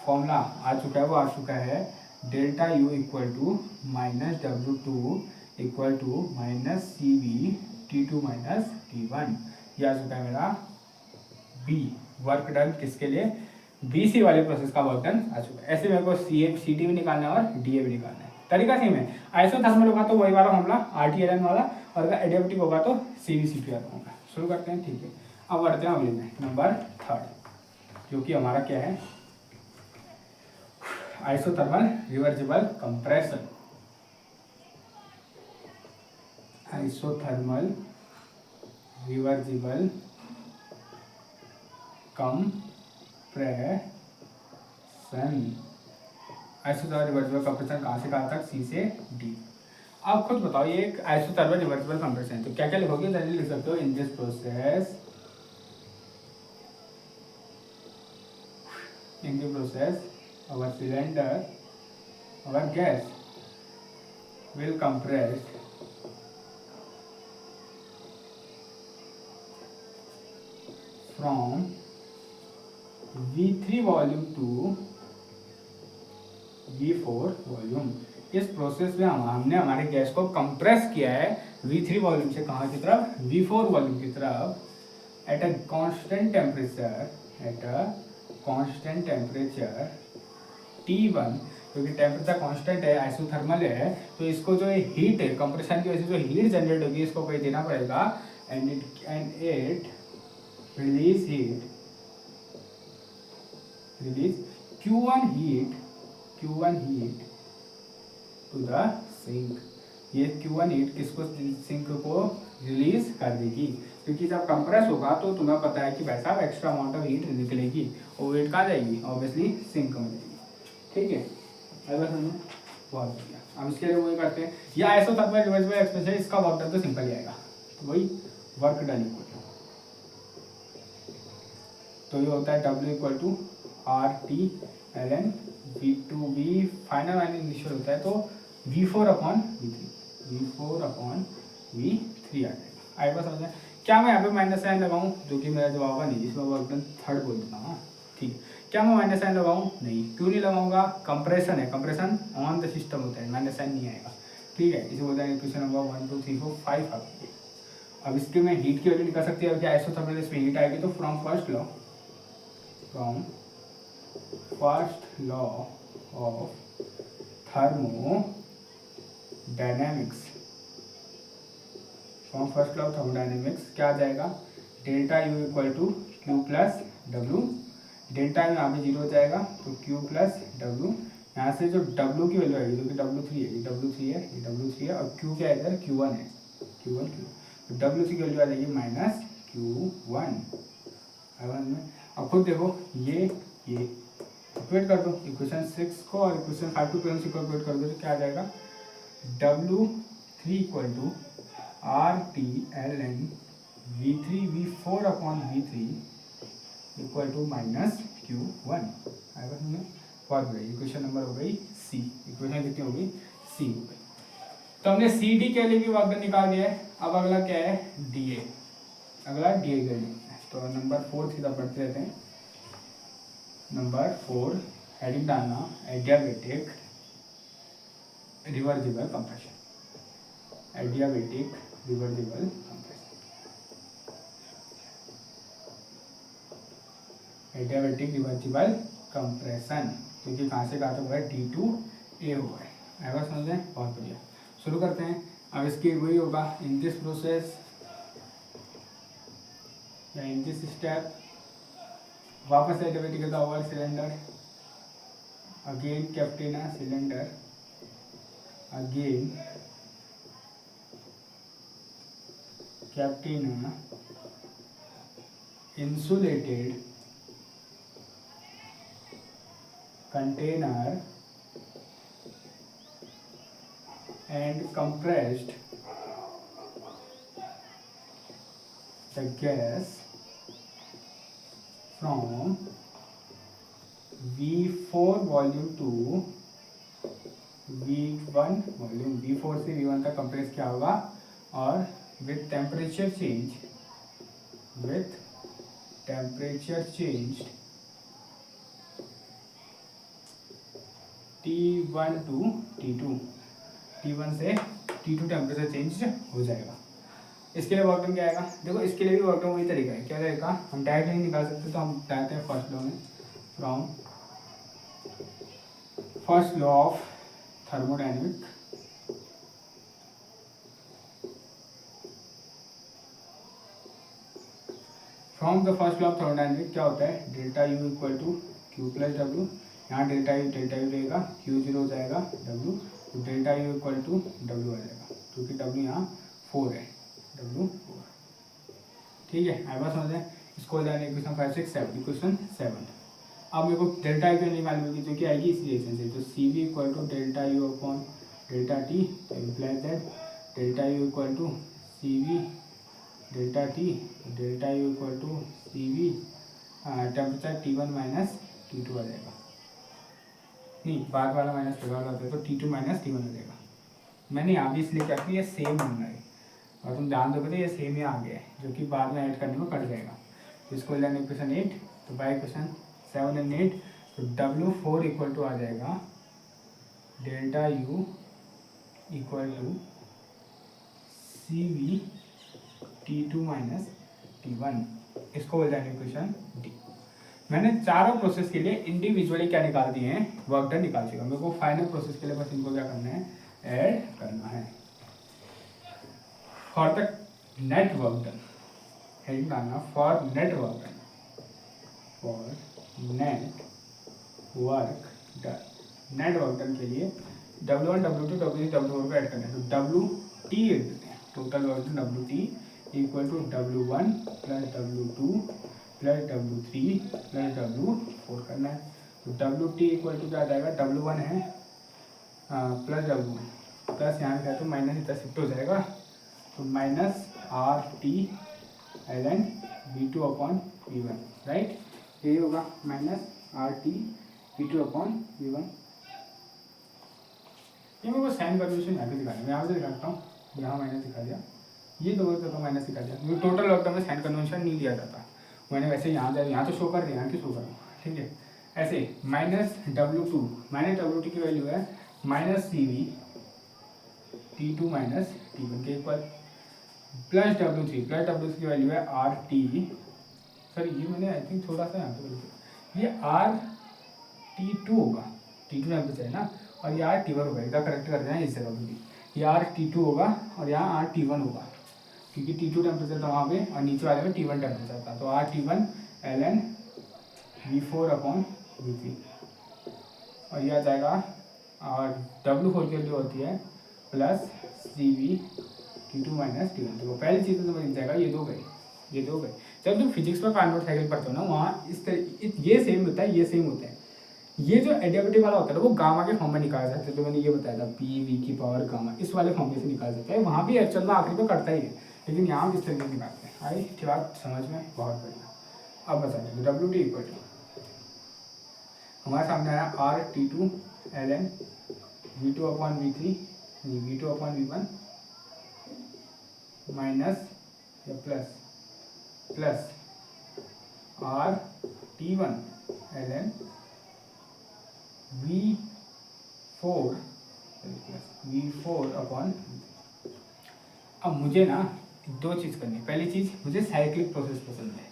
फॉर्मूला आ चुका है वो आ चुका है, delta U equal to minus W2 equal to minus CV T2 minus T1। ये आ चुका है मेरा B, वर्क डन किसके लिए, BC वाले प्रोसेस का वर्क डन आ चुका है। ऐसे मेरे को CD भी निकालना है और DA भी निकालना है। तरीका सेम है, आइसोथर्मल होगा तो वही वाला मामला RTLN वाला, और अगर एडियाबेटिक होगा तो CVCP वाला होगा। शुरू करते हैं, ठीक है। अब बढ़ते हैं अगले में, नंबर 3, जो कि हमारा क्या है, isothermal reversible compression. Isothermal reversible compression. Isothermal reversible compression कहाँ से कहाँ तक, C से D। आप खुद बताओ, ये एक आइसोथर्मल रिवर्सिबल कंप्रेशन, तो क्या क्या लिखोगे, जल्दी लिख सकते हो, इन this process, in the process our cylinder, our gas will compress from V3 volume to V4 volume. इस प्रोसेस में हमने हमारे गैस को कंप्रेस किया है V3 वॉल्यूम से कहाँ की तरफ, V4 वॉल्यूम की तरफ, at a constant temperature, at a constant temperature T1, क्योंकि टेम्परेचर कांस्टेंट है, आइसोथर्मल है, तो इसको जो हीट है, कंप्रेशन की वजह से जो हीट जनरेट होगी इसको कोई देना पड़ेगा, and it release heat, release Q1 heat to the sink. ये Q1 हीट किसको, सिंक को रिलीज कर देगी, क्योंकि जब कंप्रेस होगा तो तुम्हें पता है कि भाई साहब एक्स्ट्रा अमाउंट ऑफ हीट निकलेगी, और हीट कहाँ जाएगी, ऑब्वियसली सिंक में जाएगी। ठीक है, अगर समझो, बहुत बढ़िया। अब इसके लिए वही करते हैं, या आइसोथर्मल रिवर्सिबल एक्सप्रेशन, इसका वर्क डन तो सिंपल ही आएगा, तो वही वर्क डन इक्वल, तो ये होता है W equal to RT V2B, final minus initial होता है, तो V4 अपॉन V3 आ जाएगा। आई बात समझ में, क्या मैं यहाँ पे माइनस साइन लगाऊं, जो कि मेरा जवाब होगा नहीं, इसमें वर्क डन 3 बोल देता हूँ, ठीक। क्या मैं माइनस साइन लगाऊं, नहीं, क्यों नहीं लगाऊंगा, कंप्रेशन है, कंप्रेशन ऑन द सिस्टम होता है, माइनस साइन नहीं आएगा। ठीक है, इसे बोलते हैं इक्वेशन नंबर 1 2 3 4 5 आ गई। अब इसके में हीट की वैल्यू निकाल सकते हैं, क्या आइसोथर्मल इसमें हीट आएगी, तो from first law of thermodynamics क्या आ जाएगा, delta U equal to Q plus W, delta U यहाँ पे जीरो हो जाएगा तो क्यू प्लस डब्लू, यहाँ से जो डब्लू की वैल्यू आएगी जो कि W3 है, ये W3 है, ये W3 है, और क्यू क्या है इधर Q1 है, Q1 तो W3 की वैल्यू आ जाएगी माइनस Q1। अब खुद देखो ये इक्वेट कर दो इक्वेशन 6 को और इक्वेशन 5 टू को इक्वेट कर दो तो क्या आ जाएगा, W3 equal to RTLN V3 upon V3 equal to minus Q1 आएगा समझ। बहुत बढ़िया, इक्वेशन नंबर हो गई सी, इक्वेशन कितनी हो गई सी हो गई। तो हमने सी डी के लिए भी वर्क निकाल दिया है। अब अगला क्या है, डी ए, अगला डी ए के लिए। तो नंबर 4 सीधा पढ़ते रहते हैं। नंबर 4 हेडिंग डालना adiabatic reversible compression, adiabatic reversible compression, adiabatic reversible compression, क्योंकि कहाँ से कहाँ तक हुआ है, D2A हुआ है। आएगा समझ में, बहुत बढ़िया। शुरू करते हैं। अब इसकी वही होगा, इन दिस प्रोसेस या इन दिस स्टेप वापस एडियाबेटिक का over cylinder, again captain cylinder, again captain insulated container and compressed the gas from V4 volume to V1 volume, V4 से V1 तक कंप्रेस क्या होगा, और with temperature change T1 to T2, T1 से T2 temperature change हो जाएगा। इसके लिए वर्क डन क्या आएगा, देखो इसके लिए भी वर्क डन वही तरीका है। क्या तरीका, हम डायरेक्ट नहीं निकाल सकते, तो हम डालते हैं फर्स्ट लॉ में, from first law of thermodynamic, from the first law of thermodynamic क्या होता है, delta U equal to Q plus W, यहाँ डेल्टा यू रहेगा, क्यू जीरो हो जाएगा डब्ल्यू, तो delta U equal to W आ जाएगा, क्योंकि डब्ल्यू यहाँ 4 है, डब्ल्यू 4। ठीक है, आई बात समझ में। इसको हो जाएगा इक्वेशन 5 6 7, इक्वेशन 7। अब मेरे को डेल्टा यू नहीं मालूम होगी, जो कि आएगी इस रिएक्शन से, तो C V equal to delta U upon delta T, तो implies that delta U equal to C V delta T, delta U equal to C V temperature T1 minus T2 आ जाएगा, नहीं बाद वाला माइनस लगा होता है तो T2 माइनस T1 हो जाएगा। मैंने यहाँ भी इसलिए क्या किया, ये सेम बनना है, और तुम ध्यान दोगे तो ये सेम ही आ गया है, जो कि बाद में ऐड करने में कट जाएगा। तो इसको लेना इक्वेशन 8, तो बाई इक्वेशन 7 एंड 8, तो W4 इक्वल टू आ जाएगा delta U equal to C V T2 minus T1, इसको हो जाएगा इक्वेशन डी। मैंने चारों प्रोसेस के लिए इंडिविजुअली क्या निकाल दिए हैं, वर्क डन निकाल चुका। मेरे को फाइनल प्रोसेस के लिए बस इनको क्या करना है, ऐड करना है। For the net work done, heading डालना for net work done, for net work done, net work done के लिए W1 W2 W3 W4 को ऐड करना है। तो WT total work done WT equal to W1 plus W2 plus W3 plus W4 करना है। तो WT इक्वल टू क्या आ जाएगा, W1 है प्लस W प्लस यहाँ पे तो माइनस इतना शिफ्ट हो जाएगा, तो minus RT ln V2 upon V1, right, यही होगा minus RT V2 upon V1। ये मेरे को साइन कन्वेंशन यहाँ पे दिखाना है, मैं यहाँ से दिखाता हूँ, यहाँ माइनस दिखा दिया, ये दो तो माइनस दिखा दिया, क्योंकि टोटल वर्क में साइन कन्वेंशन नहीं दिया जाता। मैंने वैसे यहाँ तो शो कर दिया, यहाँ की शो कर, ठीक है। ऐसे माइनस W2 की वैल्यू है minus CV T2 minus T1 के इक्वल, प्लस W3 की वैल्यू है RT, सॉरी ये मैंने आई थिंक थोड़ा सा यहाँ पे लिखा, ये RT2 होगा, T2 टेम्परेचर है ना, और ये RT1 होगा, इसका करेक्ट कर देना इस जगह पर भी, ये RT2 होगा और यहाँ RT1 होगा, क्योंकि T2 टेम्परेचर था वहाँ पे और नीचे वाले में T1 टेम्परेचर था, तो RT1 ln V4/V3, और ये आ जाएगा, और W4 की वैल्यू होती है plus CV T2 minus T1। तो पहली चीज़ तो समझ जाएगा, ये दो गए। जब तुम फिजिक्स में कार्नोट साइकिल पढ़ते हो ना, वहाँ इस तरह ये सेम होता है, ये सेम होता है। ये जो एडिटिव वाला होता है वो गामा के फॉर्म में निकाला जाता है, तो मैंने ये बताया था PV की पावर गामा, इस वाले फॉर्म में से निकाल जाता है। वहाँ भी एक्चुअल में आखिरी में करता ही है, लेकिन यहाँ इस तरीके से निकालते हैं। आई ठीक बात समझ में, बहुत बढ़िया। अब बताइए WT इक्वल टू, हमारे सामने आया RT2 ln V2/V3 V2/V1 minus या प्लस RT1 ln V4/V3। अब मुझे ना दो चीज़ करनी है। पहली चीज़, मुझे साइक्लिक प्रोसेस पसंद है,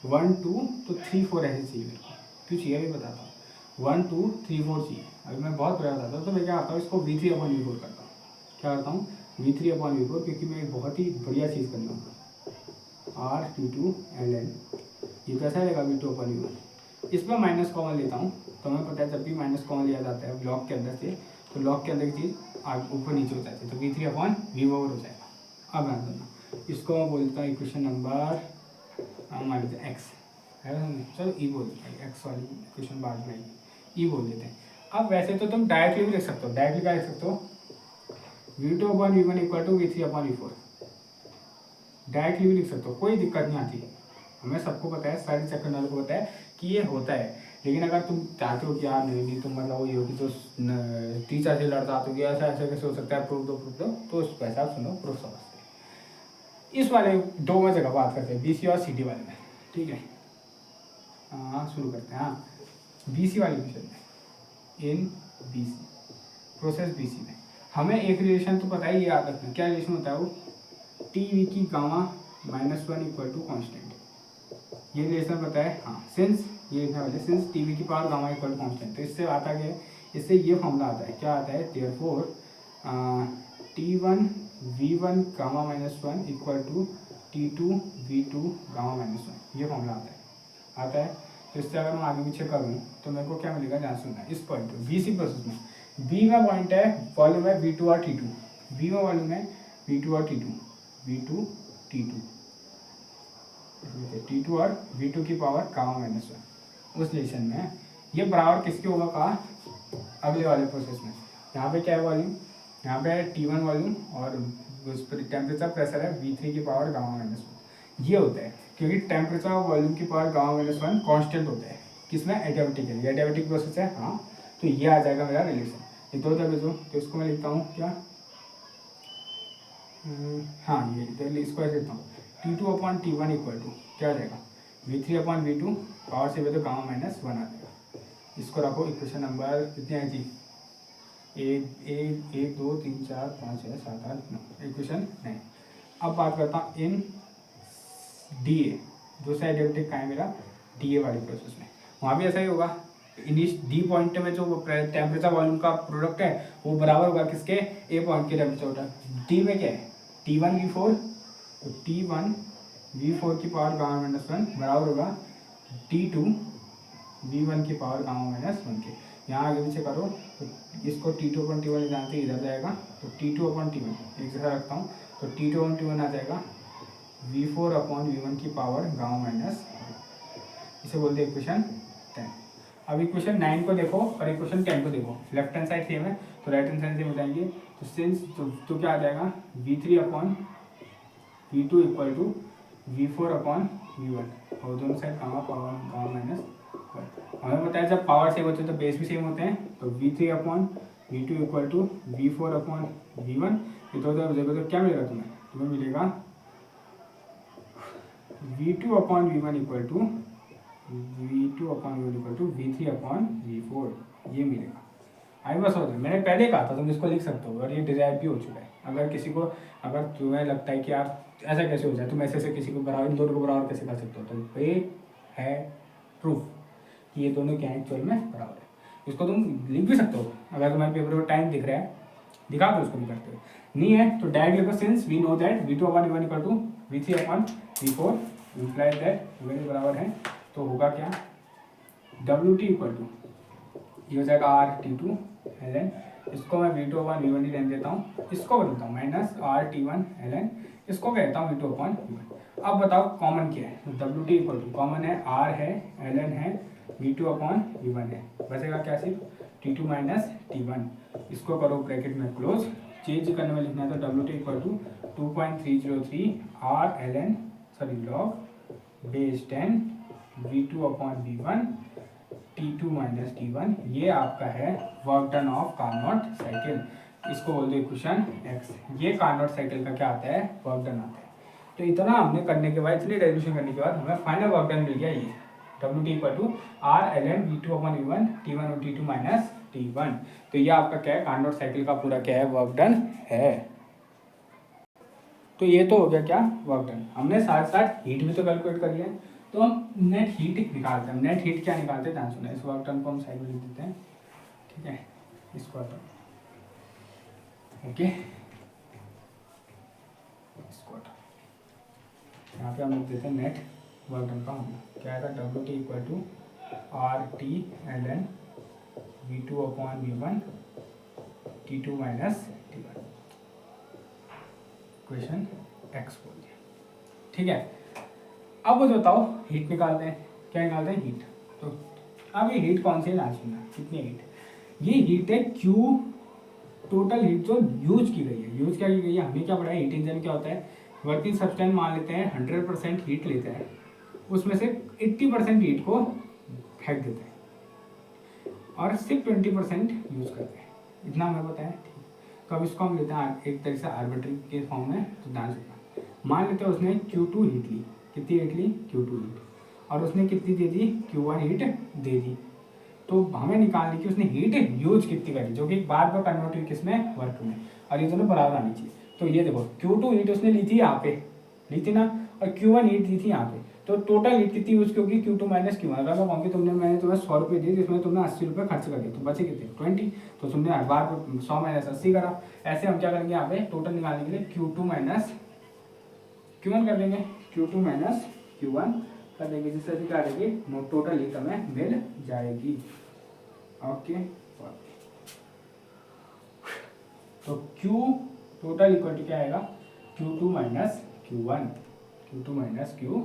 1 2 तो 3 4 ऐसे चाहिए मेरे को, क्यों चाहिए अभी बताता हूँ। 1 2 3 4 चाहिए, अभी मैं बहुत बड़ा बताता हूँ। तो मैं क्या करता हूँ, इसको V3/V4 करता हूँ। क्या करता हूँ, V3/V4, क्योंकि मैं एक बहुत ही बढ़िया चीज़ करनी हूँ, RT2 ln, ये कैसा रहेगा V2/V1। इसमें माइनस कॉमन लेता हूँ, तो हमें पता है जब भी माइनस कॉमन लिया जाता है ब्लॉक के अंदर से, तो लॉग के अंदर की चीज़ ऊपर नीचे हो जाती है, तो V3/V4 हो जाएगा। अब ध्यान देना, इसको मैं बोलता हूँ इक्वेशन नंबर मान लेते हैं एक्स है, चलो ई बोल देते हैं, एक्स वाली इक्वेशन बाद में ई बोल देते हैं। अब वैसे तो तुम डायरेक्टली भी लिख सकते हो, डायरेक्टली क्या लिख सकते हो, V2/V1 equal to V3/V4, directly भी लिख सकते हो, कोई दिक्कत नहीं आती। हमें सबको पता है, सारी सेकंड वालों को पता है कि ये होता है। लेकिन अगर तुम चाहते हो कि यार नहीं तुम मतलब वो ये हो कि तो टीचर से लड़ता तो कि ऐसा ऐसा कैसे हो सकता है, प्रूफ दो, तो उस पैसा आप सुनो, प्रूफ समझते हैं। इस वाले दो में जगह बात करते हैं, BC और CD वाले में, ठीक है। हाँ शुरू करते हैं। हाँ BC वाले क्वेश्चन में, इन BC प्रोसेस BC में हमें एक रिलेशन तो पता ही, याद रखना क्या रिलेशन होता है वो, TV की गामा -1 इक्वल टू कॉन्स्टेंट, ये रिलेशन पता है। हाँ सिंस, ये लिखने वाले सिंस TV की power gamma equal to constant, तो इससे आता है, इससे ये फॉर्मूला आता है, क्या आता है, therefore T1 V1 gamma -1 equal to T2 V2 gamma -1, ये फॉर्मूला आता है। तो इससे अगर मैं आगे पीछे करूँ तो मेरे को क्या मिलेगा, ध्यान सुनना, इस पॉइंट पे BC प्रोसेस में, B में पॉइंट है, वॉल्यूम है V2 और T2, B में वॉल्यूम है V2 और T2, V2 T2 और V2 की पावर गामा -1, उस रिलेशन में ये बराबर किसके होगा कहा, अगले वाले प्रोसेस में। यहाँ पे क्या है वॉल्यूम, यहाँ पे T1 वॉल्यूम और उस पर टेम्परेचर प्रेशर है V3 की पावर गामा -1, ये होता है क्योंकि टेम्परेचर और वॉल्यूम की पावर गामा -1 कांस्टेंट होता है, किसमें, एडियाबेटिक है, एडियाबेटिक प्रोसेस है। हाँ तो ये आ जाएगा मेरा रिलेशन, ये दो टेम्परेचर, तो इसको मैं लिखता हूँ क्या, हाँ ये तो इसको ऐसे लिखता हूँ, T2/T1 इक्वल टू क्या आ जाएगा, V3/V2 पावर से तो गामा -1 आ जाएगा। इसको रखो इक्वेशन नंबर कितनी आई थी, 1 2 3 4 5 6 7 8 9, इक्वेशन 9। अब बात करता हूँ इन DA, दूसरा एडियाबेटिक का है मेरा DA वाली प्रोसेस में, वहाँ भी ऐसा ही होगा। इनिश D पॉइंट में जो टेम्परेचर वॉल्यूम का प्रोडक्ट है वो बराबर होगा किसके, A पॉइंट के टेम्परेचर। D में क्या है, T1 V4, तो T1 V4 की पावर गामा -1 बराबर होगा T2 V1 की पावर गामा -1 के। यहाँ आगे पीछे करो तो इसको T2/T1 जानते इधर जाएगा, तो T2/T1 एक जैसा रखता हूँ, तो T2/T1 आ जाएगा V4/V1 की पावर गामा -1, इसे बोलते हैं इक्वेशन 10। अब इक्वेशन 9 को देखो और इक्वेशन 10 को देखो, लेफ्ट हैंड साइड सेम है तो राइट हैंड साइड सेम हो जाएंगे। तो सिंस तो क्या आ जाएगा, V3/V2 इक्वल टू V4/V1, और दोनों साइड गामा पावर गामा -1। हमें बताया जब पावर सेम होते हैं तो बेस भी सेम होते हैं, तो V3/V2 इक्वल टू V4/V1, ये तो जगह तो क्या मिलेगा तुम्हें मिलेगा V2/V1 इक्वल टू V3/V4, ये मिलेगा। आई बस हो जाए, मैंने पहले कहा था तुम इसको लिख सकते हो और ये डिराइव भी हो चुका है। अगर किसी को, अगर तुम्हें लगता है कि यार ऐसा कैसे हो जाए, तुम ऐसे किसी को बराबर, इन दोनों को बराबर कैसे कर सकते हो, तो ये है प्रूफ कि ये दोनों क्या एक्चुअल में बराबर है। इसको तुम लिख भी सकते हो, अगर तुम्हारे पेपर में टाइम दिख रहा है दिखा दो उसको भी करते हुए, नहीं है तो डायरेक्ट लिखो since we know that V2/V1 equal to V3/V4 implies that V1 बराबर है, तो होगा क्या WT इक्वल टू ये हो जाएगा RT2 ln, इसको मैं V2/V1 ही रहने देता हूँ, इसको बदलता हूँ माइनस RT1 ln, इसको कहता हूँ V2/V1। अब बताओ कॉमन क्या है, तो WT इक्वल टू कॉमन है R है ln है V2/V1 है, बचेगा क्या सिर्फ T2 माइनस T1, इसको करो ब्रैकेट में क्लोज, चेंज करने में लिखना है तो WT equal to 2.303 R ln sorry log base 10 V2/V1 T2 minus T1, ये आपका है work done of Carnot cycle, इसको बोल दो इक्वेशन x। ये कार्नोट साइकिल का क्या आता है, वर्क डन आता है। तो इतना हमने करने के बाद, इतनी डेरिवेशन करने के बाद हमें फाइनल वर्क डन मिल गया ये WT equal to R ln V2/V1 T1 और T2 माइनस T1। तो ये आपका क्या है, कार्नोट साइकिल का पूरा क्या है, वर्क डन है। तो ये तो हो गया क्या, वर्क डन। हमने साथ साथ हीट भी तो कैलकुलेट कर लिया है, तो हम नेट हीट निकालते हैं। नेट हीट क्या निकालते हैं, ध्यान सुना, इस वर्क डन को हम साइड में लिख देते हैं, ठीक है, इसको हटाओ, ओके, इसको हटाओ, यहाँ पे हम लिख देते हैं नेट वर्क डन का होगा क्या आएगा, WT equal to RT ln V2/V1 T2 minus T1, equation x बोल दिया, ठीक है। अब वो बताओ हीट निकालते हैं, क्या निकालते हैं, हीट। तो अब ये हीट कौन सी है, ना सुनना, कितनी हीट, ये हीट है Q, टोटल हीट जो यूज की गई है। यूज क्या की गई है, हमने क्या पढ़ा है, हीट इंजन क्या होता है, वर्किंग सब्सटेंस मान लेते हैं 100% हीट लेते हैं, उसमें से 80% हीट को फेंक देते हैं और सिर्फ 20% यूज करते हैं, इतना हमें पता है, ठीक। तो अब इसको हम लेते हैं एक तरह से आर्बिट्री के फॉर्म में, तो ध्यान रखना, मान लेते हैं उसने Q2 हीट ली, कितनी हीट ली, Q2 हीट, और उसने कितनी दे दी, Q1 हीट दे दी। तो हमें निकालनी कि उसने हीट यूज कितनी करी, जो कि बार बार कन्वर्ट हुई किसमें, वर्क में, और ये दोनों बराबर आनी चाहिए। तो ये देखो Q2 हीट उसने ली थी यहाँ पे, ली थी ना, और Q1 हीट दी थी यहाँ पे, तो टोटल हीट कितनी यूज की होगी, Q2 माइनस Q1। अगर मैं कहूँ कि मैंने तुम्हें 100 रुपये दिए, जिसमें तुमने 80 रुपये खर्च कर दिए, तो बचे कितने, 20, तो तुमने हर बार 100 माइनस 80 करा। ऐसे हम क्या करेंगे यहाँ पे, टोटल निकालने के लिए Q2 माइनस Q1 कर देंगे, Q2 माइनस Q1 कर देंगे, जिससे क्या रहेगी, टोटल हीट हमें मिल जाएगी, ओके। तो Q टोटल इक्वल टू क्या आएगा, Q2 minus Q1, Q2 minus Q1,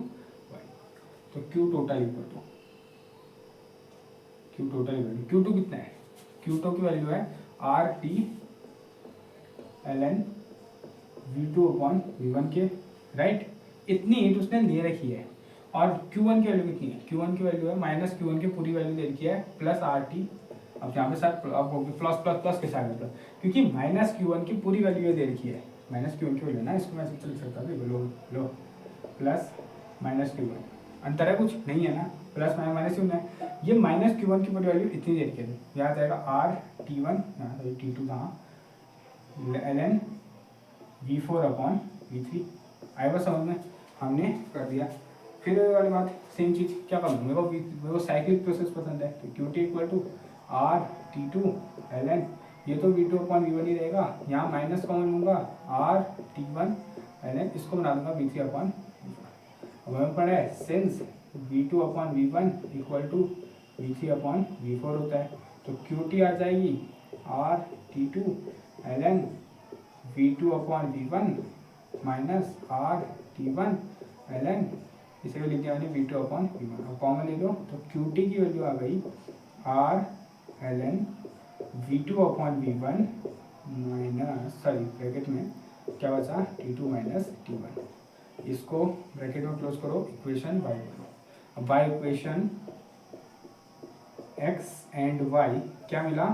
तो Q total equal to Q2 कितना है, Q2 की वैल्यू है RT ln V2/V1 के, राइट, इतनी हीट उसने ले रखी है। और Q1 की वैल्यू कितनी है, Q1 की वैल्यू है माइनस Q1 की पूरी वैल्यू दे रखी है प्लस RT, अब यहाँ पे सर अब होगी प्लस प्लस प्लस के साथ प्लस, क्योंकि माइनस Q1 की पूरी वैल्यू दे रखी है, माइनस Q1 की वैल्यू ना, इसको मैं ऐसे लिख सकता हूँ, लो प्लस माइनस Q1, अंतर है कुछ नहीं है ना, प्लस माइनस Q1 है, ये माइनस Q1 की पूरी वैल्यू इतनी दे रखी है, यहाँ जाएगा RT1 T2 था ln V4/V3, आई बस समझ में, हमने कर दिया। फिर वाली बात सेम चीज़ क्या करूँ, मेरे को साइक्लिक प्रोसेस पसंद है, तो QT equal to RT2 ln, ये तो V2/V1 ही रहेगा, यहाँ माइनस कॉमन लूँगा RT1 ln, इसको बना दूंगा V3/V4। अब हमें पढ़ा है since V2/V1 equal to V3/V4 होता है, तो QT आ जाएगी RT2 ln V2/V1 minus RT1 ln, इसे भी लिख दिया मैंने V2/V1, अब कॉमन ले लो, तो QT की वैल्यू आ गई R ln V2/V1 minus, sorry bracket में क्या बचा, T2 माइनस T1, इसको ब्रैकेट में क्लोज करो, इक्वेशन y करो। अब by equation x and y क्या मिला,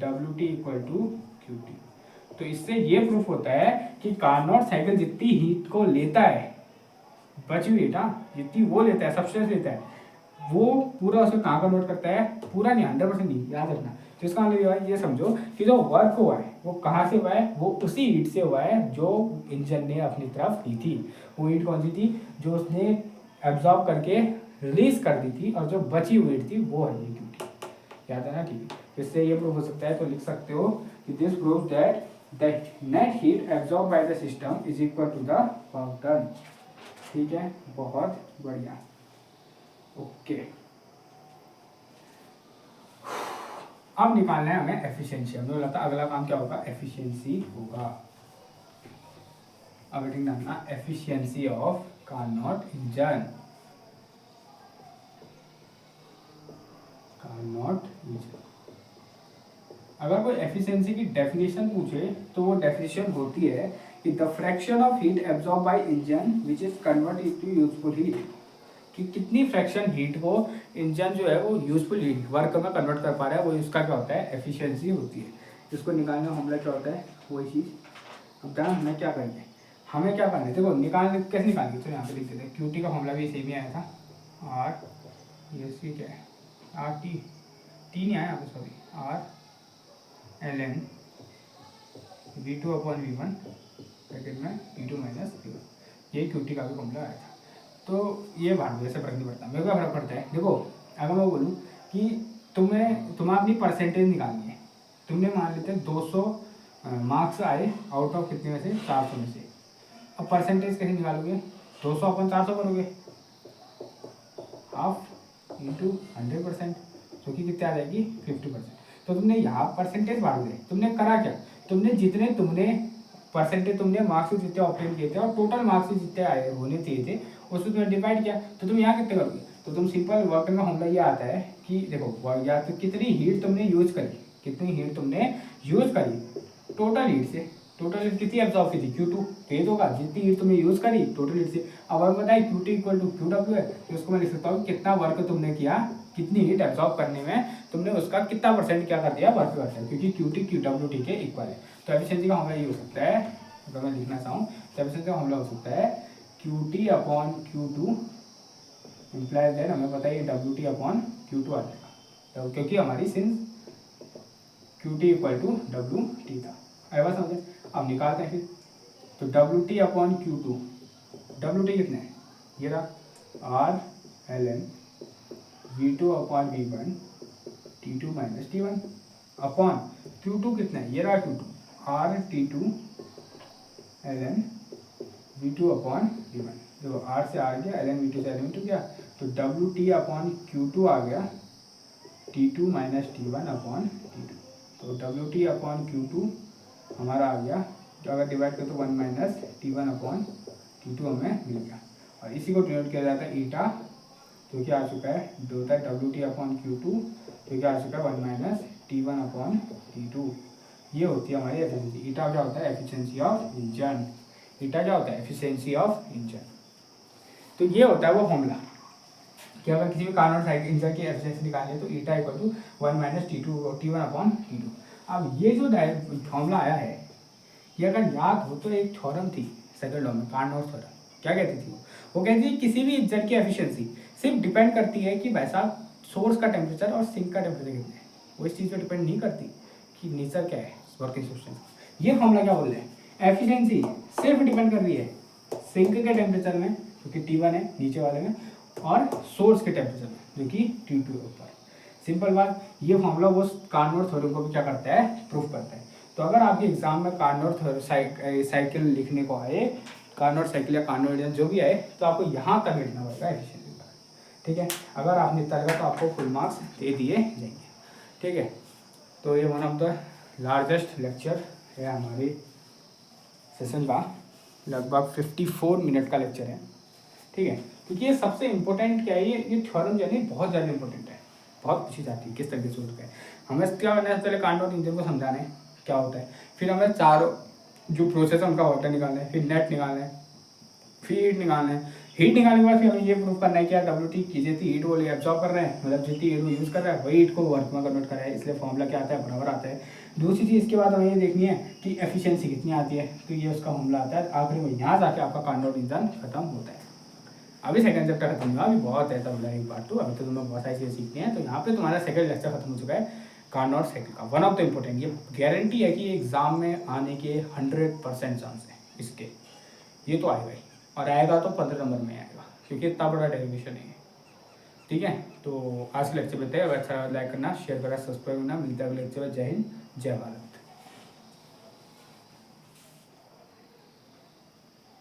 WT इक्वल टू QT। तो इससे ये प्रूफ होता है कि कार्नोट साइकिल जितनी हीट को लेता है, बची हुई हीट, जितनी वो लेता है, सब्सटेंस लेता है, वो पूरा उसको कहाँ कन्वर्ट करता है, पूरा नहीं, 100% नहीं, याद रखना, तो इसका मतलब ये है, ये समझो कि जो वर्क हुआ है वो कहाँ से हुआ है, वो उसी हीट से हुआ है जो इंजन ने अपनी तरफ दी थी। वो हीट कौन सी थी, जो उसने एब्जॉर्ब करके रिलीज कर दी थी, और जो बची हुई हीट थी वो है ये क्यूटी। याद है ना, ठीक है। तो इससे ये प्रूव हो सकता है, तो लिख सकते हो कि this proves that the net heat absorb by the system is equal to the work done. ठीक है, बहुत बढ़िया, ओके। अब निकालना है हमें एफिशिएंसी। हमें लगता है अगला काम क्या होगा, एफिशिएंसी होगा। अब डालना efficiency of Carnot engine, Carnot engine. अगर कोई एफिशिएंसी की डेफिनेशन पूछे तो वो डेफिनेशन होती है कि the fraction of heat absorb by engine which is convert into useful heat, कि कितनी फ्रैक्शन हीट को इंजन जो है वो यूजफुल हीट वर्क में कन्वर्ट कर पा रहा है, वो इसका क्या होता है, एफिशिएंसी होती है। इसको निकालने का फॉर्मूला क्या होता है, वही चीज़। अब ध्यान हमें क्या करेंगे, हमें क्या करना है, देखो निकालने कैसे निकालेंगे, तो यहाँ पे लिख देते हैं। क्यूटी का फॉर्मूला भी सेम ही आया था, आर ये सी क्या है, आर टी, टी नहीं आया यहाँ पे, sorry, R L N V two upon V one bracket में V two minus V one, ये क्यूटी का भी फॉर्मूला आया था। तो ये भाग वैसे फर्क नहीं पड़ता, मेरे को फर्क पड़ता है। देखो अगर मैं बोलूँ कि तुम्हें अपनी परसेंटेज निकालनी है, तुमने मान लेते हैं 200 मार्क्स आए आउट ऑफ कितने में से, 400 में से। अब परसेंटेज कैसे निकालोगे, 200 अपन 400 करोगे, हाफ इंटू 100%, जो कि कितने आ जाएगी 50%। तो तुमने यहाँ परसेंटेज भाग दे, तुमने करा क्या, तुमने जितने तुमने परसेंटेज तुमने मार्क्स जितने ऑब्टेन किए थे और टोटल मार्क्स जितने आए होने चाहिए थे उसको तुमने डिवाइड किया, तो तुम यहाँ कितने करोगे, तो तुम सिंपल वर्क का फॉर्मूला ये आता है कि देखो या तो कितनी हीट तुमने यूज करी, कितनी हीट तुमने यूज करी टोटल हीट से, टोटल हीट कितनी एब्जॉर्ब की थी Q2, तो ये तो होगा जितनी हीट तुमने यूज करी टोटल हीट से। अब अगर बताए QT इक्वल टू QW है, तो उसको मैं लिख सकता हूँ कितना वर्क तुमने किया, कितनी हीट एब्जॉर्ब करने में तुमने उसका कितना परसेंट क्या कर दिया, वर्क कर दिया, क्योंकि QT QW के इक्वल है। तो एफिशिएंसी का फॉर्मूला ये हो सकता है, अगर मैं लिखना चाहूँ तो एफिशिएंसी का फॉर्मूला हो सकता है QT upon Q2 implies that, हमें पता है WT अपॉन Q2 आ जाएगा, तो क्योंकि हमारी since QT equal to WT था। आया बात समझे, अब निकालते हैं फिर। तो WT अपॉन Q2, WT कितने है, ये रहा RLN V2 upon V1 T2 minus T1 upon Q2 कितना है, ये रहा Q2 RT2 LN V2 upon V1, देखो R से R गया, LN V2 से LN V2 गया, तो WT अपॉन Q2 आ गया T2 minus T1 upon T2, तो WT अपॉन Q2 हमारा आ गया, तो अगर डिवाइड करें तो 1 माइनस T1 अपॉन T2 हमें मिल गया, और इसी को डिनोट किया जाता है ईटा, तो क्या आ चुका है, जो होता है WT अपॉन Q2, तो क्या आ चुका है 1 माइनस T1 अपॉन T2। ये होती है हमारी एफिशिएंसी। ईटा क्या होता है, एफिशिएंसी ऑफ इंजन। ईटा क्या होता है, एफिशिएंसी ऑफ इंजन। तो ये होता है वो फॉर्मूला कि अगर किसी भी कार्नोट साइकिल इंजन की एफिशिएंसी निकालनी है तो eta equal to 1 minus T1 upon T2। अब ये जो फॉर्मूला आया है, ये अगर याद हो तो एक थ्योरम थी सेकंड लॉ में, कार्नोट थ्योरम। क्या कहती थी वो कहती थी किसी भी इंजन की एफिशिएंसी सिर्फ डिपेंड करती है कि भाई साहब सोर्स का टेम्परेचर और सिंक का टेम्परेचर कितना है, वो इस चीज़ पर डिपेंड नहीं करती कि नेचर क्या है वर्किंग सिस्टम। ये फॉर्मूला क्या बोल रहे हैं, एफिशिएंसी सिर्फ डिपेंड कर रही है सिंक के टेम्परेचर में जो कि T1 है नीचे वाले में, और सोर्स के टेम्परेचर में जो कि T2 है ऊपर। सिंपल बात, ये फॉर्मूला वो कार्नोट थ्योरम को भी क्या करता है, प्रूफ करता है। तो अगर आपके एग्जाम में कार्नोट साइकिल लिखने को आए, कार्नोट साइकिल या कार्नोट इंजन जो भी आए, तो आपको यहाँ तक लिखना पड़ेगा एफिशिएंसी का, ठीक है। अगर आपने इतना लगा तो आपको फुल मार्क्स दे दिए जाएंगे, ठीक है। तो ये one of the largest lecture है हमारे सेशन का, लगभग 54 मिनट का लेक्चर है, ठीक है। क्योंकि ये सबसे इम्पोर्टेंट क्या है, ये थ्योरम जो है बहुत ज़्यादा इंपॉर्टेंट है, बहुत पूछी जाती है किस तरीके से होता है। हमें क्या करना है, पहले कार्नोट इंजन को समझाना है क्या होता है, फिर हमें चारों जो प्रोसेस है उनका वाटर निकालना है, फिर नेट निकालना है, फिर हीट निकालना है। हीट निकालने के बाद फिर हमें ये प्रूव करना है कि यार WT की जितनी हीट वो एब्जॉर्ब कर रहे हैं, मतलब जितनी हीट वो यूज़ कर रहा है वही हीट को वर्क में कन्वर्ट कर रहा है, इसलिए फॉर्मूला क्या आता है, बराबर आता है। दूसरी चीज़ इसके बाद हमें ये देखनी है कि एफिशिएंसी कितनी आती है, तो ये उसका फॉर्मूला आता है। आखिरी में यहाँ जाके आपका कार्नोट इंजन खत्म होता है। अभी सेकंड चैप्टर खत्म हुआ, अभी बहुत है तब एक पार्ट 2, अभी तो तुम्हें बहुत सारी चीज़ें सीखनी है। तो यहाँ पे तुम्हारा सेकंड लेक्चर खत्म हो चुका है। कार्नोट साइकिल का। वन ऑफ द इम्पोर्टेंट, ये गारंटी है कि एग्ज़ाम में आने के 100% चांस है इसके, ये तो आएगा ही, और आएगा तो 15 नंबर में आएगा क्योंकि इतना बड़ा डेरिवेशन है। ठीक है, तो आज के लेक्चर में थे। अब अच्छा लाइक करना, शेयर करना, सब्सक्राइब करना। मिलता है अगले लेक्चर में। जय हिंद, जय भारत।